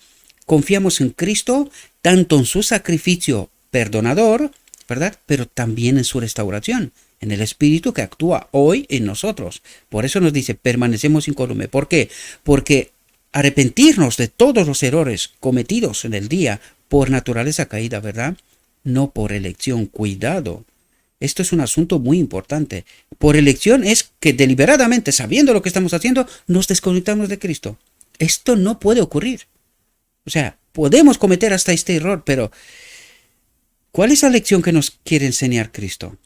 confiamos en Cristo tanto en su sacrificio perdonador, ¿verdad? Pero también en su restauración, en el Espíritu que actúa hoy en nosotros. Por eso nos dice, permanecemos incólumes. ¿Por qué? Porque arrepentirnos de todos los errores cometidos en el día por naturaleza caída, ¿verdad? No por elección, cuidado. Esto es un asunto muy importante. Por elección es que deliberadamente, sabiendo lo que estamos haciendo, nos desconectamos de Cristo. Esto no puede ocurrir. O sea, podemos cometer hasta este error, pero ¿cuál es la lección que nos quiere enseñar Cristo?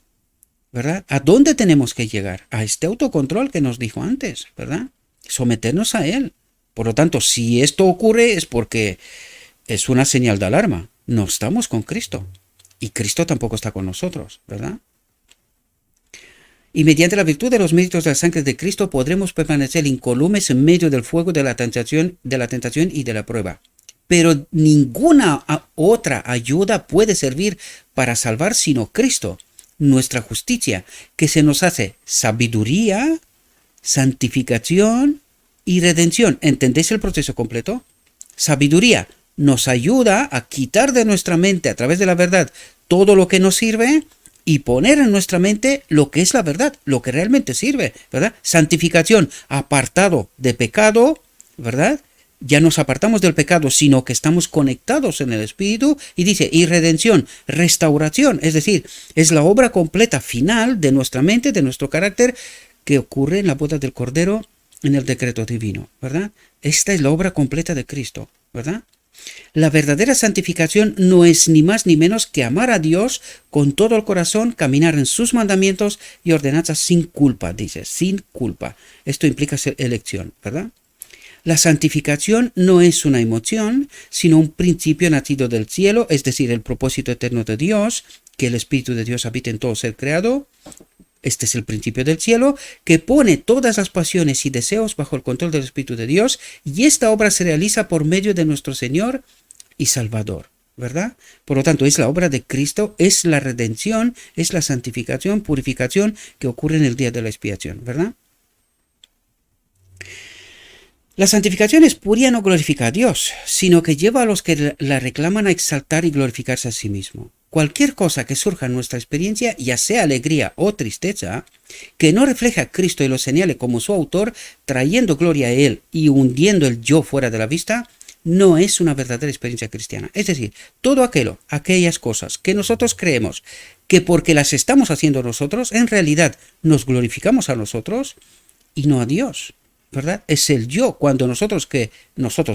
¿Verdad? ¿A dónde tenemos que llegar? A este autocontrol que nos dijo antes, ¿verdad? Someternos a Él. Por lo tanto, si esto ocurre es porque es una señal de alarma. No estamos con Cristo. Y Cristo tampoco está con nosotros, ¿verdad? Y mediante la virtud de los méritos de la sangre de Cristo podremos permanecer incólumes en medio del fuego de la tentación y de la prueba. Pero ninguna otra ayuda puede servir para salvar sino Cristo, nuestra justicia, que se nos hace sabiduría, santificación y redención. ¿Entendéis el proceso completo? Sabiduría nos ayuda a quitar de nuestra mente a través de la verdad todo lo que nos sirve y poner en nuestra mente lo que es la verdad, lo que realmente sirve, ¿verdad? Santificación, apartado de pecado, ¿verdad? Ya nos apartamos del pecado, sino que estamos conectados en el Espíritu, y dice, y redención, restauración, es decir, es la obra completa final de nuestra mente, de nuestro carácter, que ocurre en la boda del Cordero, en el decreto divino, ¿verdad? Esta es la obra completa de Cristo, ¿verdad? La verdadera santificación no es ni más ni menos que amar a Dios con todo el corazón, caminar en sus mandamientos y ordenanzas sin culpa, dice, sin culpa. Esto implica elección, ¿verdad? La santificación no es una emoción, sino un principio nacido del cielo, es decir, el propósito eterno de Dios, que el Espíritu de Dios habite en todo ser creado. Este es el principio del cielo, que pone todas las pasiones y deseos bajo el control del Espíritu de Dios, y esta obra se realiza por medio de nuestro Señor y Salvador, ¿verdad? Por lo tanto, es la obra de Cristo, es la redención, es la santificación, purificación que ocurre en el día de la expiación, ¿verdad? La santificación espuria no glorifica a Dios, sino que lleva a los que la reclaman a exaltar y glorificarse a sí mismo. Cualquier cosa que surja en nuestra experiencia, ya sea alegría o tristeza, que no refleja a Cristo y lo señale como su autor, trayendo gloria a Él y hundiendo el yo fuera de la vista, no es una verdadera experiencia cristiana. Es decir, todo aquellas cosas que nosotros creemos que porque las estamos haciendo nosotros, en realidad nos glorificamos a nosotros y no a Dios, ¿verdad? Es el yo, cuando nosotros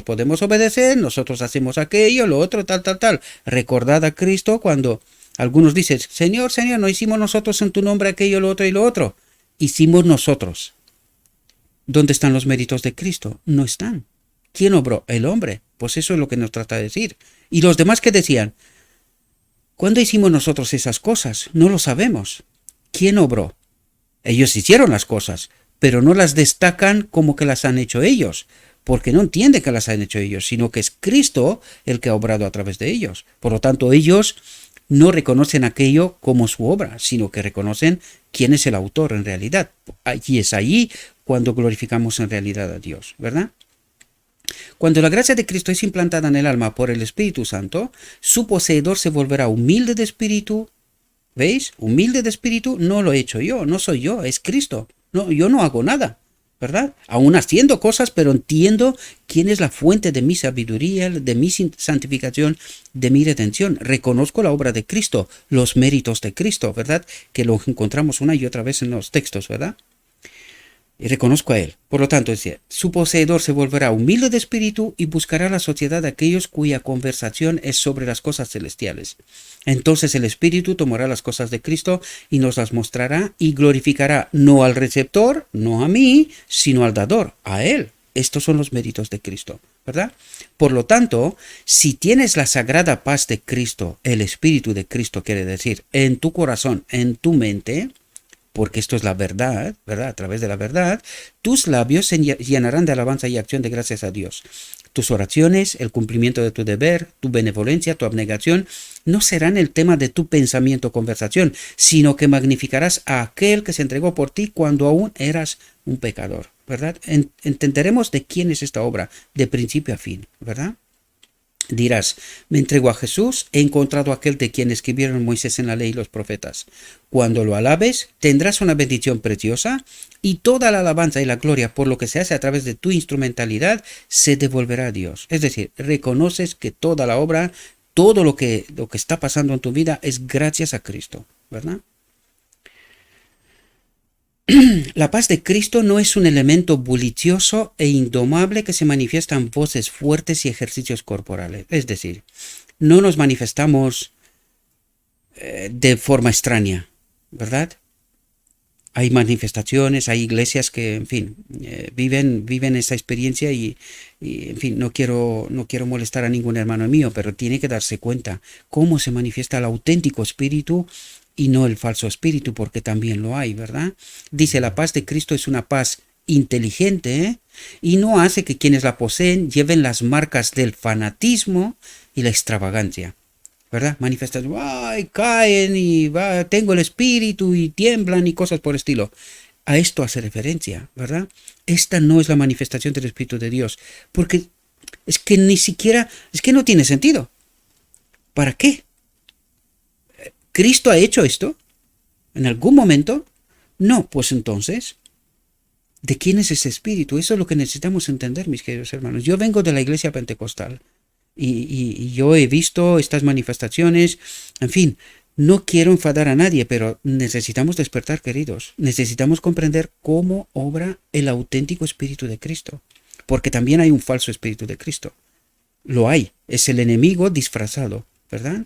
podemos obedecer, nosotros hacemos aquello, lo otro, tal. Recordad a Cristo cuando algunos dicen, Señor, no hicimos nosotros en tu nombre aquello, lo otro y lo otro. Hicimos nosotros. ¿Dónde están los méritos de Cristo? No están. ¿Quién obró? El hombre. Pues eso es lo que nos trata de decir. Y los demás que decían, ¿cuándo hicimos nosotros esas cosas? No lo sabemos. ¿Quién obró? Ellos hicieron las cosas, pero no las destacan como que las han hecho ellos, porque no entienden que las han hecho ellos, sino que es Cristo el que ha obrado a través de ellos. Por lo tanto, ellos no reconocen aquello como su obra, sino que reconocen quién es el autor en realidad. Y es ahí cuando glorificamos en realidad a Dios, ¿verdad? Cuando la gracia de Cristo es implantada en el alma por el Espíritu Santo, su poseedor se volverá humilde de espíritu. ¿Veis? Humilde de espíritu no lo he hecho yo, no soy yo, es Cristo. No, yo no hago nada, ¿verdad? Aún haciendo cosas, pero entiendo quién es la fuente de mi sabiduría, de mi santificación, de mi redención. Reconozco la obra de Cristo, los méritos de Cristo, ¿verdad? Que lo encontramos una y otra vez en los textos, ¿verdad? Y reconozco a él. Por lo tanto, decía, su poseedor se volverá humilde de espíritu y buscará la sociedad de aquellos cuya conversación es sobre las cosas celestiales. Entonces el Espíritu tomará las cosas de Cristo y nos las mostrará y glorificará no al receptor, no a mí, sino al dador, a él. Estos son los méritos de Cristo, ¿verdad? Por lo tanto, si tienes la sagrada paz de Cristo, el Espíritu de Cristo quiere decir, en tu corazón, en tu mente, porque esto es la verdad, ¿verdad? A través de la verdad, tus labios se llenarán de alabanza y acción de gracias a Dios. Tus oraciones, el cumplimiento de tu deber, tu benevolencia, tu abnegación, no serán el tema de tu pensamiento o conversación, sino que magnificarás a aquel que se entregó por ti cuando aún eras un pecador, ¿verdad? Entenderemos de quién es esta obra, de principio a fin, ¿verdad? Dirás, me entrego a Jesús, he encontrado a aquel de quien escribieron Moisés en la ley y los profetas. Cuando lo alabes, tendrás una bendición preciosa y toda la alabanza y la gloria por lo que se hace a través de tu instrumentalidad se devolverá a Dios. Es decir, reconoces que toda la obra, todo lo que está pasando en tu vida es gracias a Cristo, ¿verdad? La paz de Cristo no es un elemento bullicioso e indomable que se manifiesta en voces fuertes y ejercicios corporales. Es decir, no nos manifestamos de forma extraña, ¿verdad? Hay manifestaciones, hay iglesias que, en fin, viven esa experiencia y, en fin, no quiero molestar a ningún hermano mío, pero tiene que darse cuenta cómo se manifiesta el auténtico espíritu y no el falso espíritu, porque también lo hay, ¿verdad? Dice, la paz de Cristo es una paz inteligente y no hace que quienes la poseen lleven las marcas del fanatismo y la extravagancia, ¿verdad? Manifestación, ¡ay! Caen y tengo el espíritu y tiemblan y cosas por el estilo. A esto hace referencia, ¿verdad? Esta no es la manifestación del Espíritu de Dios, porque es que ni siquiera, es que no tiene sentido. ¿Para qué? ¿Cristo ha hecho esto? ¿En algún momento? No, pues entonces, ¿de quién es ese espíritu? Eso es lo que necesitamos entender, mis queridos hermanos. Yo vengo de la iglesia pentecostal y yo he visto estas manifestaciones. En fin, no quiero enfadar a nadie, pero necesitamos despertar, queridos. Necesitamos comprender cómo obra el auténtico espíritu de Cristo, porque también hay un falso espíritu de Cristo. Lo hay, es el enemigo disfrazado, ¿verdad?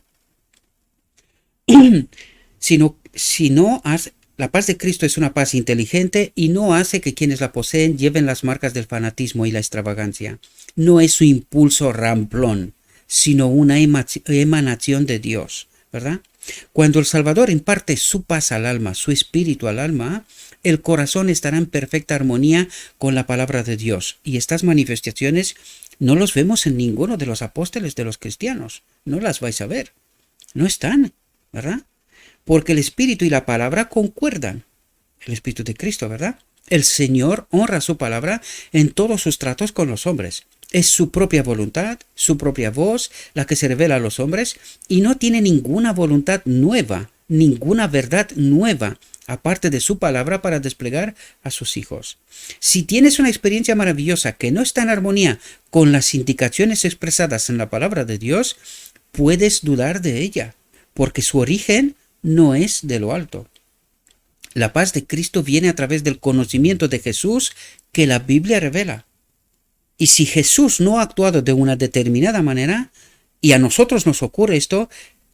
La paz de Cristo es una paz inteligente y no hace que quienes la poseen lleven las marcas del fanatismo y la extravagancia. No es su impulso ramplón, sino una emanación de Dios, ¿verdad? Cuando el Salvador imparte su paz al alma, su espíritu al alma, el corazón estará en perfecta armonía con la palabra de Dios. Y estas manifestaciones no los vemos en ninguno de los apóstoles de los cristianos. No las vais a ver. No están, ¿verdad? Porque el Espíritu y la palabra concuerdan. El Espíritu de Cristo, ¿verdad? El Señor honra su palabra en todos sus tratos con los hombres. Es su propia voluntad, su propia voz, la que se revela a los hombres y no tiene ninguna voluntad nueva, ninguna verdad nueva, aparte de su palabra para desplegar a sus hijos. Si tienes una experiencia maravillosa que no está en armonía con las indicaciones expresadas en la palabra de Dios, puedes dudar de ella, porque su origen no es de lo alto. La paz de Cristo viene a través del conocimiento de Jesús que la Biblia revela. Y si Jesús no ha actuado de una determinada manera, y a nosotros nos ocurre esto,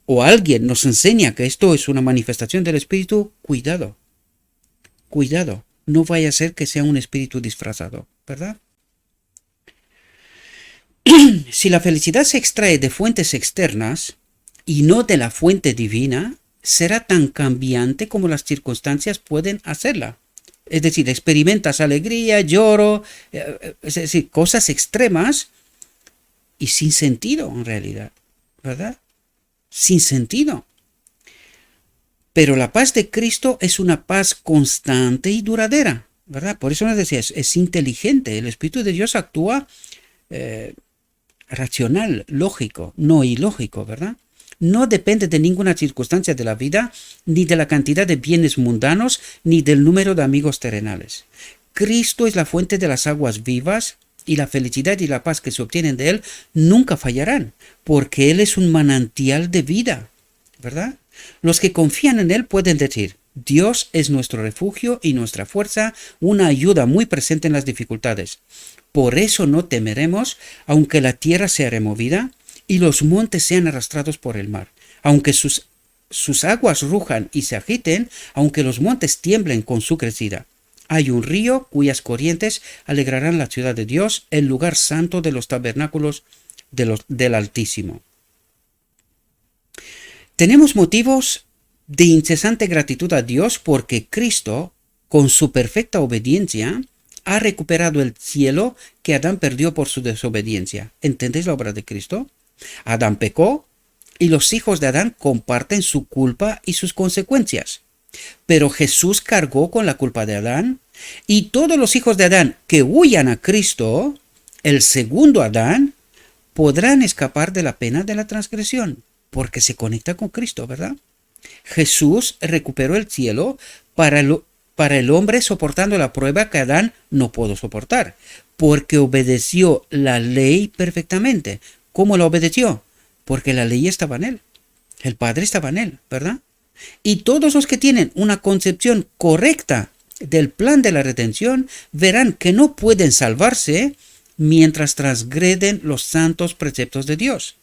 o alguien nos enseña que esto es una manifestación del Espíritu, cuidado. Cuidado, no vaya a ser que sea un espíritu disfrazado, ¿verdad? Si la felicidad se extrae de fuentes externas y no de la fuente divina, será tan cambiante como las circunstancias pueden hacerla. Es decir, experimentas alegría, lloro, es decir, cosas extremas y sin sentido en realidad, ¿verdad? Sin sentido. Pero la paz de Cristo es una paz constante y duradera, ¿verdad? Por eso nos decía, es inteligente. El Espíritu de Dios actúa racional, lógico, no ilógico, ¿verdad? No depende de ninguna circunstancia de la vida, ni de la cantidad de bienes mundanos, ni del número de amigos terrenales. Cristo es la fuente de las aguas vivas, y la felicidad y la paz que se obtienen de Él nunca fallarán, porque Él es un manantial de vida, ¿verdad? Los que confían en Él pueden decir: Dios es nuestro refugio y nuestra fuerza, una ayuda muy presente en las dificultades. Por eso no temeremos, aunque la tierra sea removida y los montes sean arrastrados por el mar, aunque sus aguas rujan y se agiten, aunque los montes tiemblen con su crecida. Hay un río cuyas corrientes alegrarán la ciudad de Dios, el lugar santo de los tabernáculos del Altísimo. Tenemos motivos de incesante gratitud a Dios porque Cristo, con su perfecta obediencia, ha recuperado el cielo que Adán perdió por su desobediencia. ¿Entendéis la obra de Cristo? Adán pecó y los hijos de Adán comparten su culpa y sus consecuencias. Pero Jesús cargó con la culpa de Adán, y todos los hijos de Adán que huyan a Cristo, el segundo Adán, podrán escapar de la pena de la transgresión, porque se conecta con Cristo, ¿verdad? Jesús recuperó el cielo para el hombre soportando la prueba que Adán no pudo soportar, porque obedeció la ley perfectamente. ¿Cómo la obedeció? Porque la ley estaba en él, el Padre estaba en él, ¿verdad? Y todos los que tienen una concepción correcta del plan de la redención verán que no pueden salvarse mientras transgreden los santos preceptos de Dios,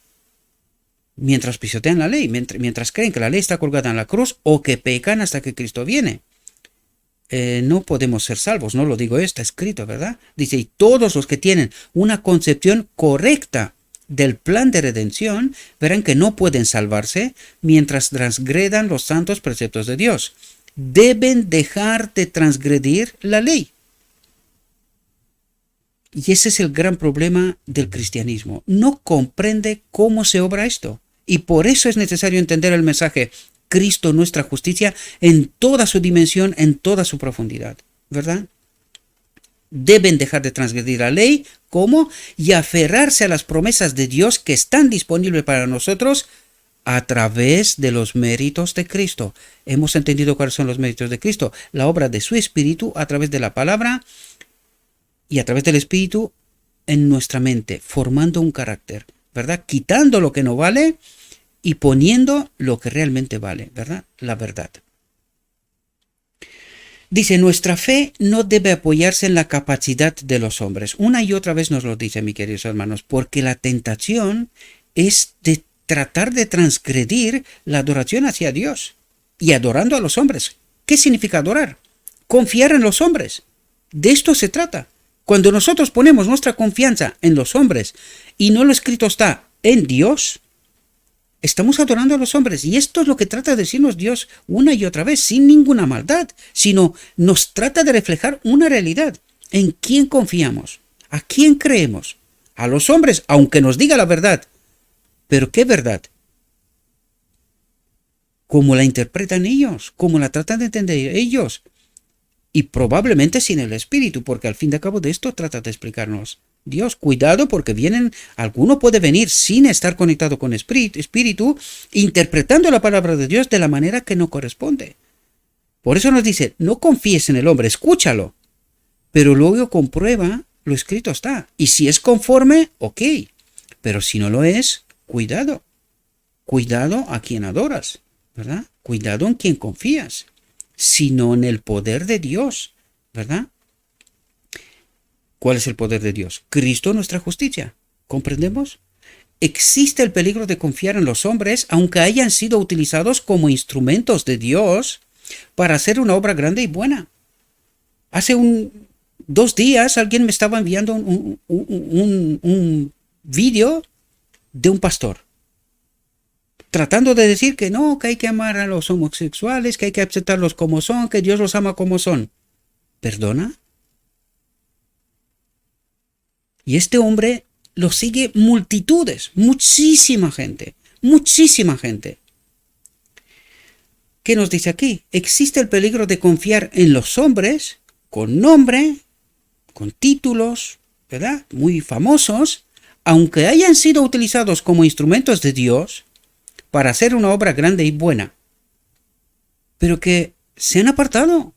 mientras pisotean la ley, mientras creen que la ley está colgada en la cruz o que pecan hasta que Cristo viene. No podemos ser salvos, no lo digo yo, está escrito, ¿verdad? Dice, y todos los que tienen una concepción correcta del plan de redención verán que no pueden salvarse mientras transgredan los santos preceptos de Dios. Deben dejar de transgredir la ley. Y ese es el gran problema del cristianismo. No comprende cómo se obra esto. Y por eso es necesario entender el mensaje Cristo nuestra justicia en toda su dimensión, en toda su profundidad, ¿verdad? Deben dejar de transgredir la ley, ¿cómo? Y aferrarse a las promesas de Dios que están disponibles para nosotros a través de los méritos de Cristo. Hemos entendido cuáles son los méritos de Cristo, la obra de su Espíritu a través de la palabra y a través del Espíritu en nuestra mente, formando un carácter, ¿verdad? Quitando lo que no vale y poniendo lo que realmente vale, ¿verdad? La verdad. Dice, nuestra fe no debe apoyarse en la capacidad de los hombres. Una y otra vez nos lo dice, mis queridos hermanos, porque la tentación es de tratar de transgredir la adoración hacia Dios y adorando a los hombres. ¿Qué significa adorar? Confiar en los hombres. De esto se trata. Cuando nosotros ponemos nuestra confianza en los hombres y no lo escrito está en Dios, estamos adorando a los hombres. Y esto es lo que trata de decirnos Dios una y otra vez, sin ninguna maldad, sino nos trata de reflejar una realidad. ¿En quién confiamos? ¿A quién creemos? A los hombres, aunque nos diga la verdad. ¿Pero qué verdad? ¿Cómo la interpretan ellos? ¿Cómo la tratan de entender ellos? Y probablemente sin el Espíritu, porque al fin y al cabo de esto trata de explicarnos Dios. Cuidado, porque alguno puede venir sin estar conectado con Espíritu, interpretando la palabra de Dios de la manera que no corresponde. Por eso nos dice, no confíes en el hombre, escúchalo, pero luego comprueba, lo escrito está. Y si es conforme, ok, pero si no lo es, cuidado. Cuidado a quien adoras, ¿verdad? Cuidado en quien confías, sino en el poder de Dios, ¿verdad? ¿Cuál es el poder de Dios? Cristo nuestra justicia. ¿Comprendemos? Existe el peligro de confiar en los hombres, aunque hayan sido utilizados como instrumentos de Dios para hacer una obra grande y buena. Hace 2 días alguien me estaba enviando un vídeo de un pastor tratando de decir que no, que hay que amar a los homosexuales, que hay que aceptarlos como son, que Dios los ama como son. ¿Perdona? Y este hombre lo sigue multitudes, muchísima gente. ¿qué nos dice aquí? Existe el peligro de confiar en los hombres con nombre, con títulos, ¿verdad? Muy famosos, aunque hayan sido utilizados como instrumentos de Dios para hacer una obra grande y buena, pero que se han apartado,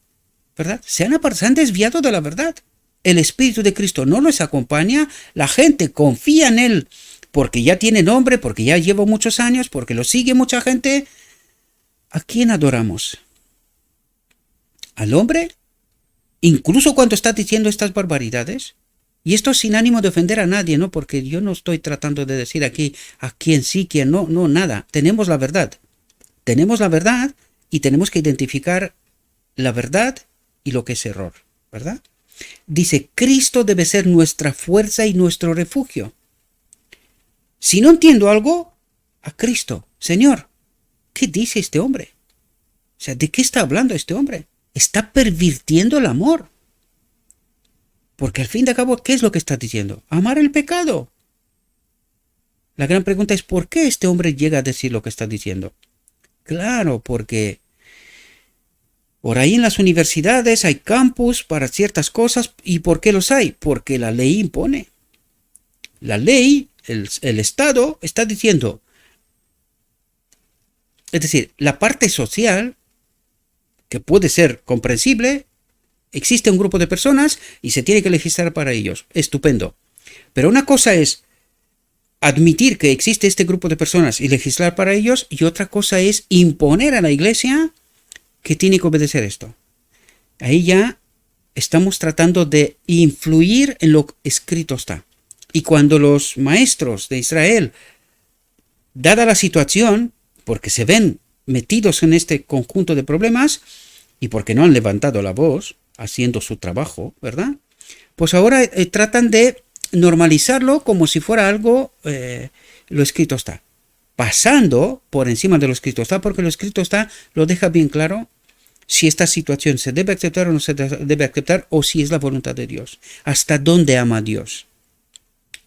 ¿verdad? Se han desviado de la verdad. El Espíritu de Cristo no los acompaña, la gente confía en Él porque ya tiene nombre, porque ya lleva muchos años, porque lo sigue mucha gente. ¿A quién adoramos? ¿Al hombre? Incluso cuando está diciendo estas barbaridades. Y esto sin ánimo de ofender a nadie, ¿no? Porque yo no estoy tratando de decir aquí a quién sí, quién no, no, nada. Tenemos la verdad. Tenemos la verdad y tenemos que identificar la verdad y lo que es error, ¿verdad? Dice, Cristo debe ser nuestra fuerza y nuestro refugio. Si no entiendo algo, a Cristo, Señor, ¿qué dice este hombre? O sea, ¿de qué está hablando este hombre? Está pervirtiendo el amor. Porque al fin de cabo, ¿qué es lo que está diciendo? Amar el pecado. La gran pregunta es, ¿por qué este hombre llega a decir lo que está diciendo? Claro, porque por ahí en las universidades hay campus para ciertas cosas. ¿Y por qué los hay? Porque la ley impone. La ley, el Estado está diciendo, es decir, la parte social, que puede ser comprensible, existe un grupo de personas y se tiene que legislar para ellos. Estupendo. Pero una cosa es admitir que existe este grupo de personas y legislar para ellos, y otra cosa es imponer a la iglesia que tiene que obedecer esto. Ahí ya estamos tratando de influir en lo que escrito está. Y cuando los maestros de Israel, dada la situación, porque se ven metidos en este conjunto de problemas y porque no han levantado la voz haciendo su trabajo, ¿verdad? Pues ahora tratan de normalizarlo como si fuera algo, lo escrito está. Pasando por encima de lo escrito está, porque lo escrito está lo deja bien claro si esta situación se debe aceptar o no se debe aceptar, o si es la voluntad de Dios. Hasta dónde ama a Dios.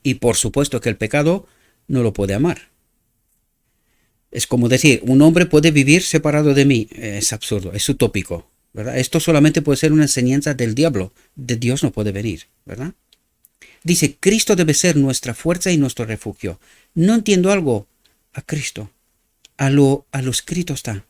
Y por supuesto que el pecado no lo puede amar. Es como decir, un hombre puede vivir separado de mí. Es absurdo, es utópico, ¿verdad? Esto solamente puede ser una enseñanza del diablo. De Dios no puede venir, ¿verdad? Dice, Cristo debe ser nuestra fuerza y nuestro refugio. No entiendo algo. A Cristo. A lo escrito está.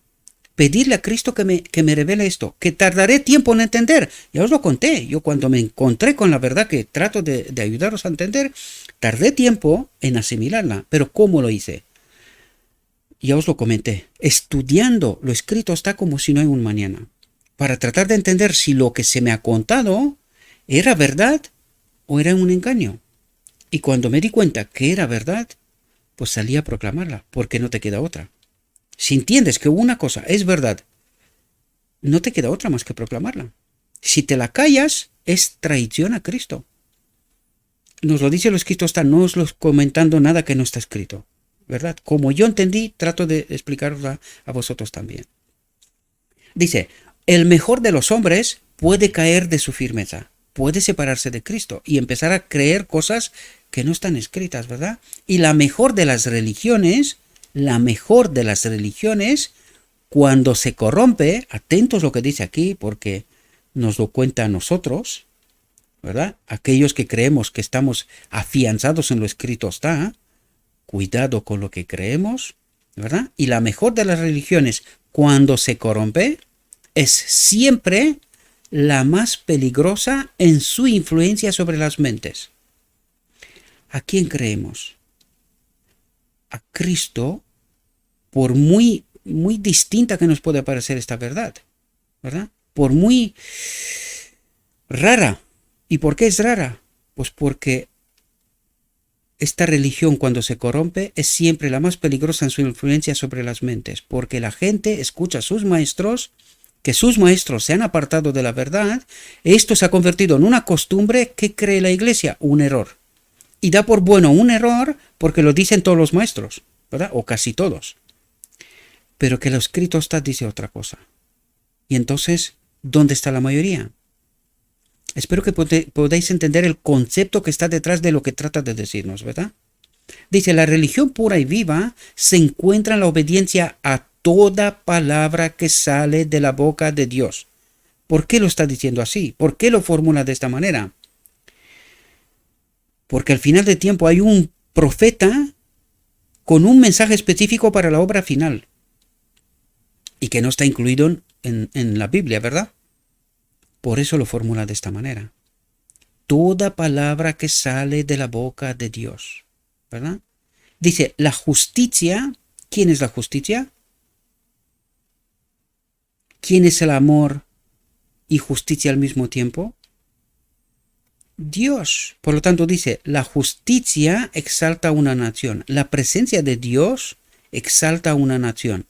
Pedirle a Cristo que me revele esto, que tardaré tiempo en entender. Ya os lo conté. Yo cuando me encontré con la verdad que trato de ayudaros a entender, tardé tiempo en asimilarla. Pero ¿cómo lo hice? Ya os lo comenté. Estudiando lo escrito está como si no hay un mañana. Para tratar de entender si lo que se me ha contado era verdad o era un engaño. Y cuando me di cuenta que era verdad, pues salí a proclamarla, porque no te queda otra. Si entiendes que una cosa es verdad, no te queda otra más que proclamarla. Si te la callas, es traición a Cristo. Nos lo dice lo escrito está, no os lo comentando nada que no está escrito, ¿verdad? Como yo entendí, trato de explicarla a vosotros también. Dice, el mejor de los hombres puede caer de su firmeza, puede separarse de Cristo y empezar a creer cosas que no están escritas, ¿verdad? Y la mejor de las religiones, cuando se corrompe, atentos a lo que dice aquí, porque nos lo cuenta a nosotros, ¿verdad? Aquellos que creemos que estamos afianzados en lo escrito está, cuidado con lo que creemos, ¿verdad? Y la mejor de las religiones, cuando se corrompe, es siempre la más peligrosa en su influencia sobre las mentes. ¿A quién creemos? A Cristo, por muy distinta que nos pueda parecer esta verdad, ¿verdad? Por muy rara. ¿Y por qué es rara? Pues porque esta religión, cuando se corrompe, es siempre la más peligrosa en su influencia sobre las mentes, porque la gente escucha a sus maestros, que sus maestros se han apartado de la verdad. Esto se ha convertido en una costumbre. ¿Qué cree la iglesia? Un error. Y da por bueno un error porque lo dicen todos los maestros, ¿verdad? O casi todos. Pero que lo escrito está dice otra cosa. Y entonces, ¿dónde está la mayoría? Espero que podáis entender el concepto que está detrás de lo que trata de decirnos, ¿verdad? Dice, la religión pura y viva se encuentra en la obediencia a toda palabra que sale de la boca de Dios. ¿Por qué lo está diciendo así? ¿Por qué lo formula de esta manera? Porque al final del tiempo hay un profeta con un mensaje específico para la obra final y que no está incluido en la Biblia, ¿verdad? Por eso lo formula de esta manera. Toda palabra que sale de la boca de Dios, ¿verdad? Dice, la justicia, ¿quién es la justicia? ¿Quién es el amor y justicia al mismo tiempo? Dios. Por lo tanto dice, la justicia exalta a una nación. La presencia de Dios exalta a una nación.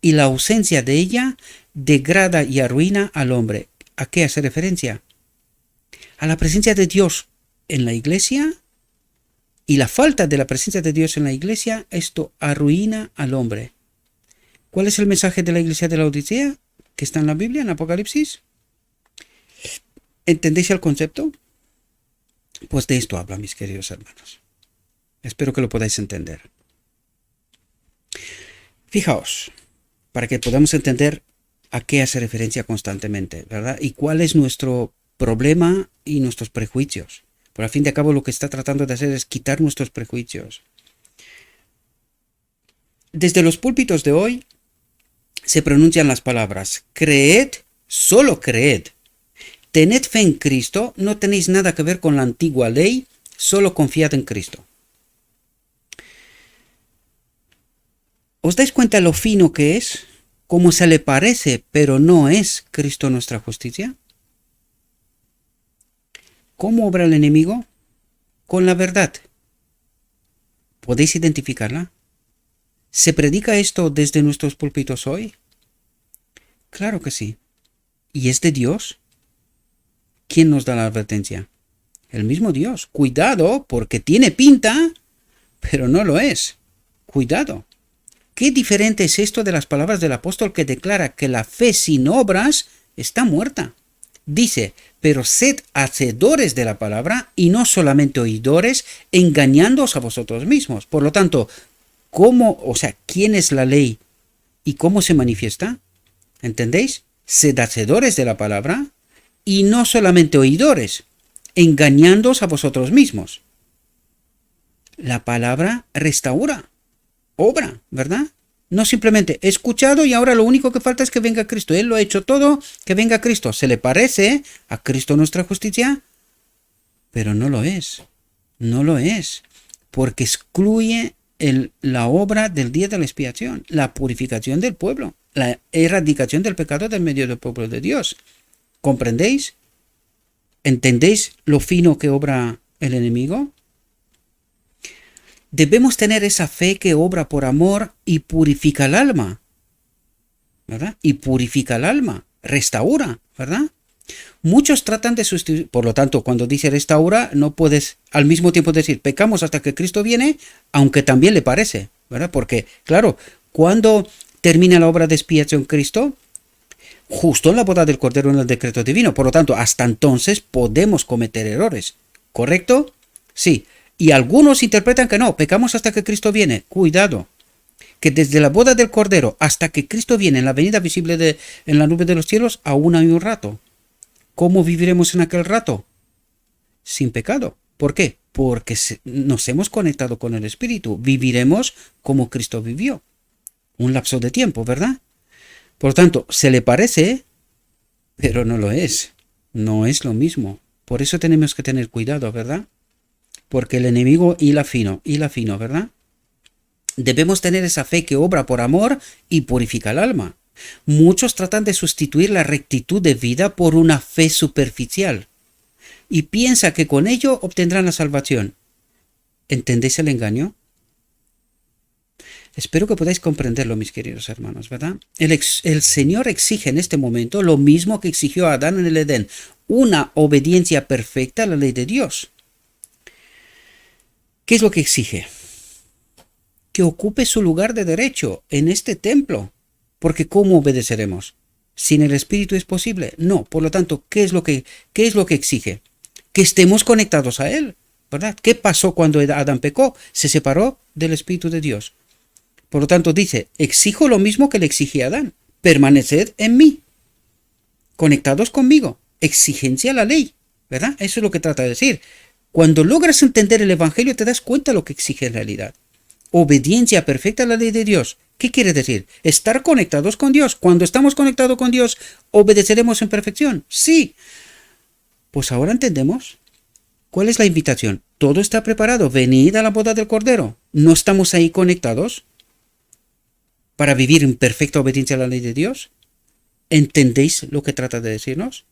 Y la ausencia de ella degrada y arruina al hombre. ¿A qué hace referencia? A la presencia de Dios en la iglesia, y la falta de la presencia de Dios en la iglesia, esto arruina al hombre. ¿Cuál es el mensaje de la iglesia de la Odisea que está en la Biblia, en Apocalipsis? ¿Entendéis el concepto? Pues de esto habla, mis queridos hermanos. Espero que lo podáis entender. Fijaos, para que podamos entender a qué hace referencia constantemente, ¿verdad? Y cuál es nuestro problema y nuestros prejuicios. Por al fin de cabo lo que está tratando de hacer es quitar nuestros prejuicios. Desde los púlpitos de hoy se pronuncian las palabras: creed, solo creed. Tened fe en Cristo, no tenéis nada que ver con la antigua ley, solo confiad en Cristo. ¿Os dais cuenta lo fino que es? Cómo se le parece, pero no es Cristo nuestra justicia. ¿Cómo obra el enemigo? Con la verdad. ¿Podéis identificarla? ¿Se predica esto desde nuestros púlpitos hoy? Claro que sí. ¿Y es de Dios? ¿Quién nos da la advertencia? El mismo Dios. Cuidado, porque tiene pinta, pero no lo es. Cuidado. ¿Qué diferente es esto de las palabras del apóstol que declara que la fe sin obras está muerta? Dice, pero sed hacedores de la palabra y no solamente oidores, engañándoos a vosotros mismos. Por lo tanto, ¿quién es la ley y cómo se manifiesta? ¿Entendéis? Sed hacedores de la palabra y no solamente oidores, engañándoos a vosotros mismos. La palabra restaura, obra, ¿verdad? No simplemente he escuchado y ahora lo único que falta es que venga Cristo. Él lo ha hecho todo, que venga Cristo. ¿Se le parece a Cristo nuestra justicia? Pero no lo es. No lo es. Porque excluye la obra del día de la expiación, la purificación del pueblo, la erradicación del pecado del medio del pueblo de Dios. ¿Comprendéis? ¿Entendéis lo fino que obra el enemigo? Debemos tener esa fe que obra por amor y purifica el alma, ¿verdad? Y purifica el alma, restaura, ¿verdad? Muchos tratan de sustituir, por lo tanto, cuando dice restaura, no puedes al mismo tiempo decir pecamos hasta que Cristo viene, aunque también le parece, ¿verdad? Porque, claro, cuando termina la obra de expiación Cristo, justo en la boda del Cordero en el decreto divino, por lo tanto, hasta entonces podemos cometer errores, ¿correcto? Sí. Y algunos interpretan que no, pecamos hasta que Cristo viene. Cuidado, que desde la boda del Cordero hasta que Cristo viene en la venida visible en la nube de los cielos, aún hay un rato. ¿Cómo viviremos en aquel rato? Sin pecado. ¿Por qué? Porque nos hemos conectado con el Espíritu. Viviremos como Cristo vivió. Un lapso de tiempo, ¿verdad? Por lo tanto, se le parece, pero no lo es. No es lo mismo. Por eso tenemos que tener cuidado, ¿verdad? Porque el enemigo hila fino, ¿verdad? Debemos tener esa fe que obra por amor y purifica el alma. Muchos tratan de sustituir la rectitud de vida por una fe superficial y piensa que con ello obtendrán la salvación. ¿Entendéis el engaño? Espero que podáis comprenderlo, mis queridos hermanos, ¿verdad? El Señor exige en este momento lo mismo que exigió a Adán en el Edén, una obediencia perfecta a la ley de Dios. ¿Qué es lo que exige? Que ocupe su lugar de derecho en este templo. Porque ¿cómo obedeceremos? ¿Sin el Espíritu es posible? No. Por lo tanto, ¿qué es lo que exige? Que estemos conectados a Él, ¿verdad? ¿Qué pasó cuando Adán pecó? Se separó del Espíritu de Dios. Por lo tanto dice, exijo lo mismo que le exigí a Adán, permaneced en mí, conectados conmigo, exigencia a la ley, ¿verdad? Eso es lo que trata de decir. Cuando logras entender el Evangelio te das cuenta de lo que exige en realidad. Obediencia perfecta a la ley de Dios. ¿Qué quiere decir? Estar conectados con Dios. Cuando estamos conectados con Dios, ¿obedeceremos en perfección? Sí. Pues ahora entendemos. ¿Cuál es la invitación? Todo está preparado. Venid a la boda del Cordero. ¿No estamos ahí conectados para vivir en perfecta obediencia a la ley de Dios? ¿Entendéis lo que trata de decirnos?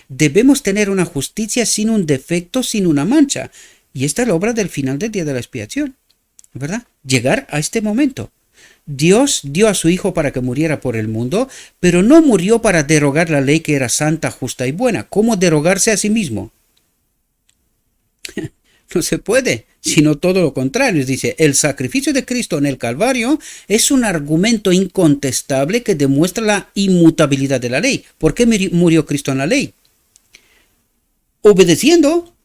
Debemos tener una justicia sin un defecto, sin una mancha. Y esta es la obra del final del día de la expiación, ¿verdad? Llegar a este momento. Dios dio a su Hijo para que muriera por el mundo, pero no murió para derogar la ley que era santa, justa y buena. ¿Cómo derogarse a sí mismo? No se puede, sino todo lo contrario. Dice, el sacrificio de Cristo en el Calvario es un argumento incontestable que demuestra la inmutabilidad de la ley. ¿Por qué murió Cristo en la ley? Obedeciendo.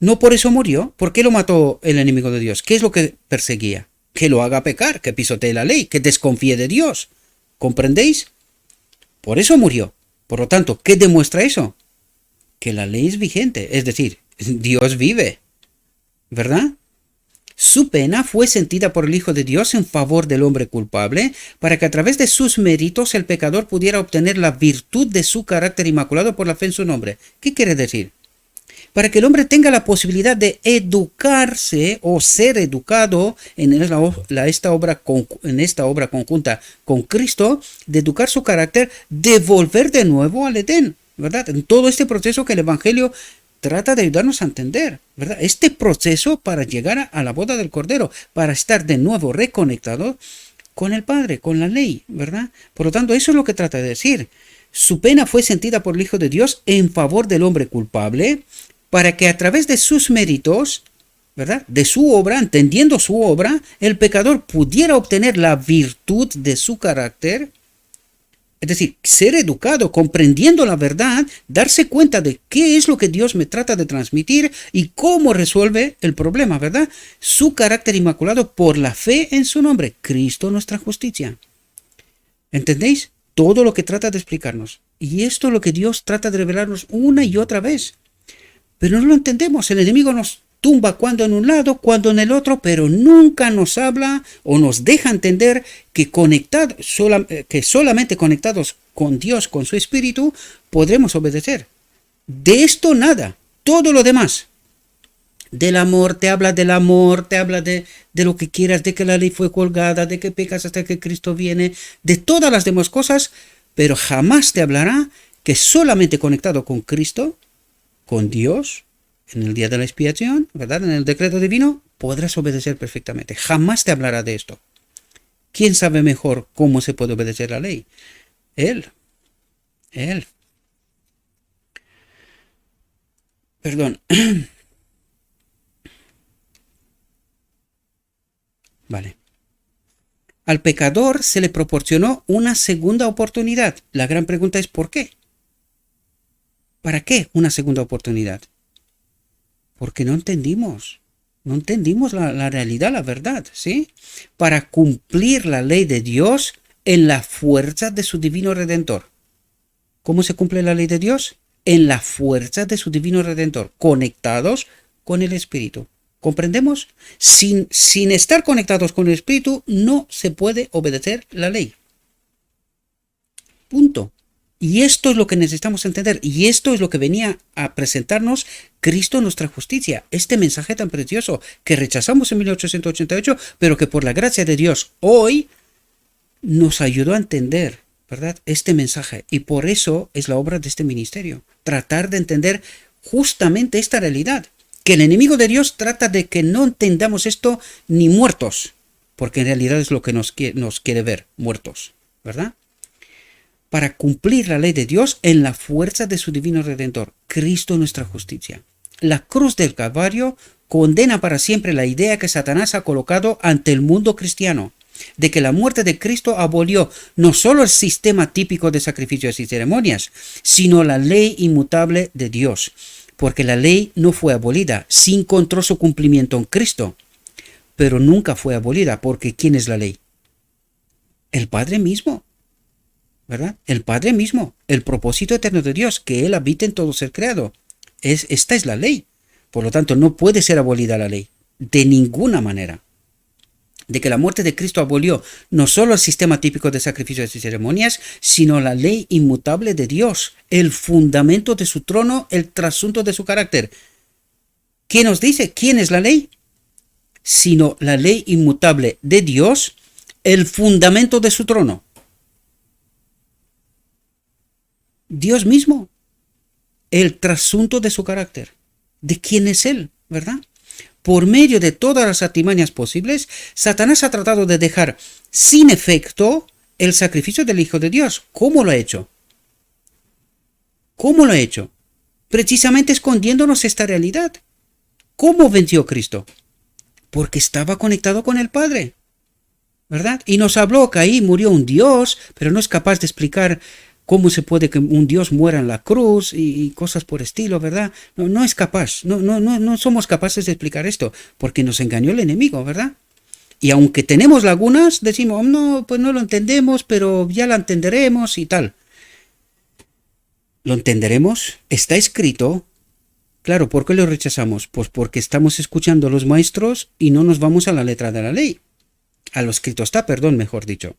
No por eso murió. ¿Por qué lo mató el enemigo de Dios? ¿Qué es lo que perseguía? Que lo haga pecar, que pisotee la ley, que desconfíe de Dios. ¿Comprendéis? Por eso murió. Por lo tanto, ¿qué demuestra eso? Que la ley es vigente, es decir, Dios vive, ¿verdad? Su pena fue sentida por el Hijo de Dios en favor del hombre culpable, para que a través de sus méritos el pecador pudiera obtener la virtud de su carácter inmaculado por la fe en su nombre. ¿Qué quiere decir? Para que el hombre tenga la posibilidad de educarse o ser educado en esta obra conjunta con Cristo, de educar su carácter, de volver de nuevo al Edén, ¿verdad? En todo este proceso que el Evangelio trata de ayudarnos a entender, ¿verdad? Este proceso para llegar a la boda del Cordero, para estar de nuevo reconectado con el Padre, con la ley, ¿verdad? Por lo tanto, eso es lo que trata de decir. Su pena fue sentida por el Hijo de Dios en favor del hombre culpable, para que a través de sus méritos, ¿verdad? De su obra, entendiendo su obra, el pecador pudiera obtener la virtud de su carácter. Es decir, ser educado, comprendiendo la verdad, darse cuenta de qué es lo que Dios me trata de transmitir y cómo resuelve el problema, ¿verdad? Su carácter inmaculado por la fe en su nombre, Cristo nuestra justicia. ¿Entendéis? Todo lo que trata de explicarnos. Y esto es lo que Dios trata de revelarnos una y otra vez. Pero no lo entendemos. El enemigo nos tumba cuando en un lado, cuando en el otro, pero nunca nos habla o nos deja entender que solamente conectados con Dios, con su Espíritu, podremos obedecer. De esto nada, todo lo demás. Del amor, te habla de lo que quieras, de que la ley fue colgada, de que pecas hasta que Cristo viene, de todas las demás cosas, pero jamás te hablará que solamente conectado con Cristo, con Dios, en el día de la expiación, ¿verdad? En el decreto divino, podrás obedecer perfectamente. Jamás te hablará de esto. ¿Quién sabe mejor cómo se puede obedecer la ley? Él. Perdón. Vale. Al pecador se le proporcionó una segunda oportunidad. La gran pregunta es ¿por qué? ¿Para qué una segunda oportunidad? Porque no entendimos la realidad, la verdad, ¿sí? Para cumplir la ley de Dios en la fuerza de su divino Redentor. ¿Cómo se cumple la ley de Dios? En la fuerza de su divino Redentor, conectados con el Espíritu. ¿Comprendemos? Sin estar conectados con el Espíritu no se puede obedecer la ley. Punto. Y esto es lo que necesitamos entender, y esto es lo que venía a presentarnos Cristo nuestra justicia, este mensaje tan precioso que rechazamos en 1888, pero que por la gracia de Dios hoy nos ayudó a entender, ¿verdad? Este mensaje, y por eso es la obra de este ministerio, tratar de entender justamente esta realidad, que el enemigo de Dios trata de que no entendamos esto ni muertos, porque en realidad es lo que nos quiere ver, muertos, ¿verdad? Para cumplir la ley de Dios en la fuerza de su divino Redentor, Cristo nuestra justicia. La cruz del Calvario condena para siempre la idea que Satanás ha colocado ante el mundo cristiano, de que la muerte de Cristo abolió no solo el sistema típico de sacrificios y ceremonias, sino la ley inmutable de Dios, porque la ley no fue abolida, sí encontró su cumplimiento en Cristo. pero nunca fue abolida, porque ¿quién es la ley? El Padre mismo, ¿verdad? El Padre mismo, el propósito eterno de Dios, que Él habita en todo ser creado. Esta es la ley. Por lo tanto, no puede ser abolida la ley, de ninguna manera. De que la muerte de Cristo abolió no solo el sistema típico de sacrificios y ceremonias, sino la ley inmutable de Dios, el fundamento de su trono, el trasunto de su carácter. ¿Qué nos dice? ¿Quién es la ley? Sino la ley inmutable de Dios, el fundamento de su trono. Dios mismo, el trasunto de su carácter. ¿De quién es Él? ¿Verdad? Por medio de todas las artimañas posibles, Satanás ha tratado de dejar sin efecto el sacrificio del Hijo de Dios. ¿Cómo lo ha hecho? ¿Cómo lo ha hecho? Precisamente escondiéndonos esta realidad. ¿Cómo venció Cristo? Porque estaba conectado con el Padre, ¿verdad? Y nos habló que ahí murió un Dios, pero no es capaz de explicar cómo se puede que un Dios muera en la cruz y cosas por estilo, ¿verdad? No es capaz, no somos capaces de explicar esto, porque nos engañó el enemigo, ¿verdad? Y aunque tenemos lagunas, decimos, no, pues no lo entendemos, pero ya la entenderemos y tal. ¿Lo entenderemos? Está escrito. Claro, ¿por qué lo rechazamos? Pues porque estamos escuchando a los maestros y no nos vamos a la letra de la ley. A lo escrito está, perdón, mejor dicho.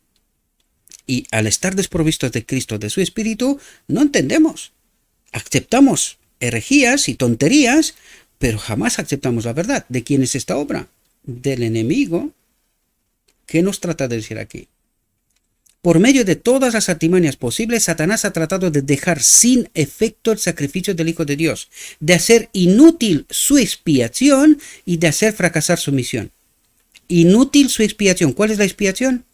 Y al estar desprovistos de Cristo, de su Espíritu, no entendemos. Aceptamos herejías y tonterías, pero jamás aceptamos la verdad. ¿De quién es esta obra? Del enemigo. ¿Qué nos trata de decir aquí? Por medio de todas las artimañas posibles, Satanás ha tratado de dejar sin efecto el sacrificio del Hijo de Dios, de hacer inútil su expiación y de hacer fracasar su misión. Inútil su expiación. ¿Cuál es la expiación?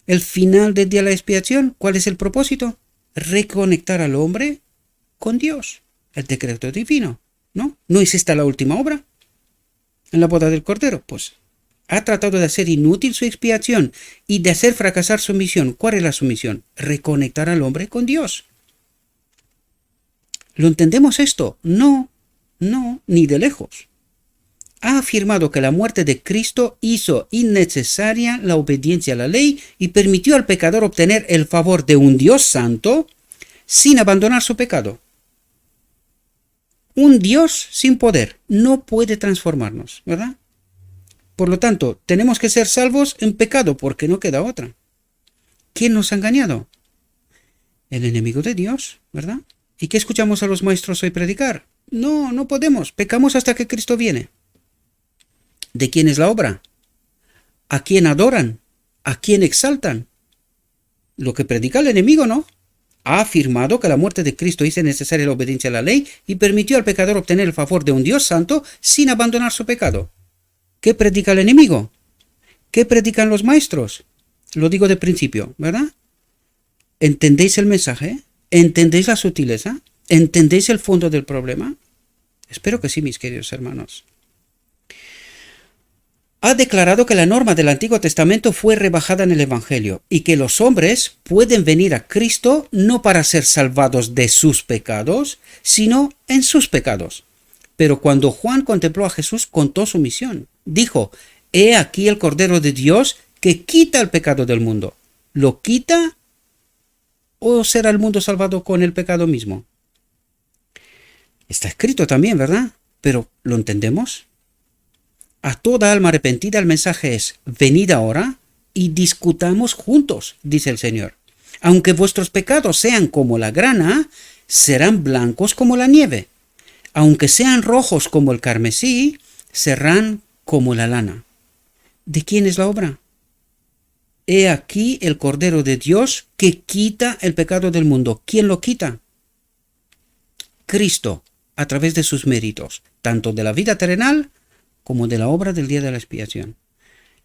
El final del día de la expiación, ¿cuál es el propósito? Reconectar al hombre con Dios. El decreto divino, ¿no? ¿No es esta la última obra? En la boda del Cordero, pues ha tratado de hacer inútil su expiación y de hacer fracasar su misión. ¿Cuál es la su misión? Reconectar al hombre con Dios. ¿Lo entendemos esto? No, ni de lejos. Ha afirmado que la muerte de Cristo hizo innecesaria la obediencia a la ley y permitió al pecador obtener el favor de un Dios santo sin abandonar su pecado. Un Dios sin poder no puede transformarnos, ¿verdad? Por lo tanto, tenemos que ser salvos en pecado porque no queda otra. ¿Quién nos ha engañado? El enemigo de Dios, ¿verdad? ¿Y qué escuchamos a los maestros hoy predicar? No podemos, pecamos hasta que Cristo viene. ¿De quién es la obra? ¿A quién adoran? ¿A quién exaltan? Lo que predica el enemigo, ¿no? Ha afirmado que la muerte de Cristo hizo necesaria la obediencia a la ley y permitió al pecador obtener el favor de un Dios santo sin abandonar su pecado. ¿Qué predica el enemigo? ¿Qué predican los maestros? Lo digo de principio, ¿verdad? ¿Entendéis el mensaje? ¿Entendéis la sutileza? ¿Entendéis el fondo del problema? Espero que sí, mis queridos hermanos. Ha declarado que la norma del Antiguo Testamento fue rebajada en el Evangelio y que los hombres pueden venir a Cristo no para ser salvados de sus pecados, sino en sus pecados. Pero cuando Juan contempló a Jesús, contó su misión. Dijo, he aquí el Cordero de Dios que quita el pecado del mundo. ¿Lo quita o será el mundo salvado con el pecado mismo? Está escrito también, ¿verdad? Pero ¿lo entendemos? A toda alma arrepentida el mensaje es, venid ahora y discutamos juntos, dice el Señor. Aunque vuestros pecados sean como la grana, serán blancos como la nieve. Aunque sean rojos como el carmesí, serán como la lana. ¿De quién es la obra? He aquí el Cordero de Dios que quita el pecado del mundo. ¿Quién lo quita? Cristo, a través de sus méritos, tanto de la vida terrenal como de la obra del día de la expiación.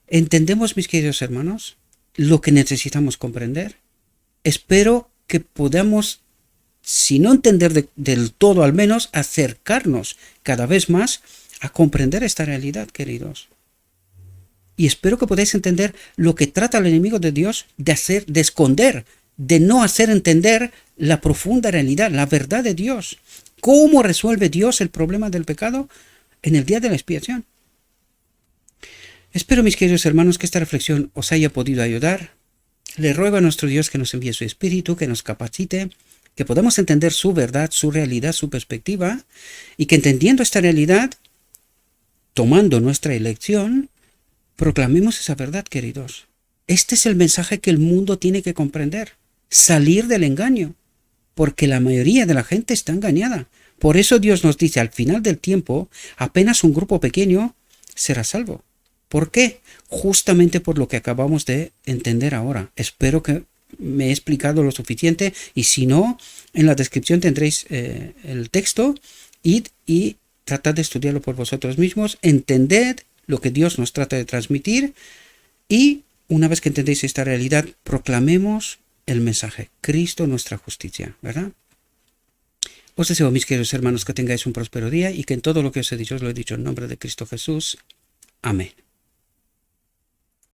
¿Entendemos, mis queridos hermanos, lo que necesitamos comprender? Espero que podamos, si no entender del todo, al menos acercarnos cada vez más a comprender esta realidad, queridos. Y espero que podáis entender lo que trata el enemigo de Dios de hacer, de esconder, de no hacer entender la profunda realidad, la verdad de Dios. ¿Cómo resuelve Dios el problema del pecado en el día de la expiación? Espero, mis queridos hermanos, que esta reflexión os haya podido ayudar. Le ruego a nuestro Dios que nos envíe su Espíritu, que nos capacite, que podamos entender su verdad, su realidad, su perspectiva, y que entendiendo esta realidad, tomando nuestra elección, proclamemos esa verdad, queridos. Este es el mensaje que el mundo tiene que comprender. Salir del engaño, porque la mayoría de la gente está engañada. Por eso Dios nos dice, al final del tiempo, apenas un grupo pequeño será salvo. ¿Por qué? Justamente por lo que acabamos de entender ahora. Espero que me he explicado lo suficiente, y si no, en la descripción tendréis el texto. Id y tratad de estudiarlo por vosotros mismos, entended lo que Dios nos trata de transmitir, y una vez que entendéis esta realidad, proclamemos el mensaje: Cristo nuestra justicia, ¿verdad? Os deseo, mis queridos hermanos, que tengáis un próspero día, y que en todo lo que os he dicho, os lo he dicho en nombre de Cristo Jesús. Amén.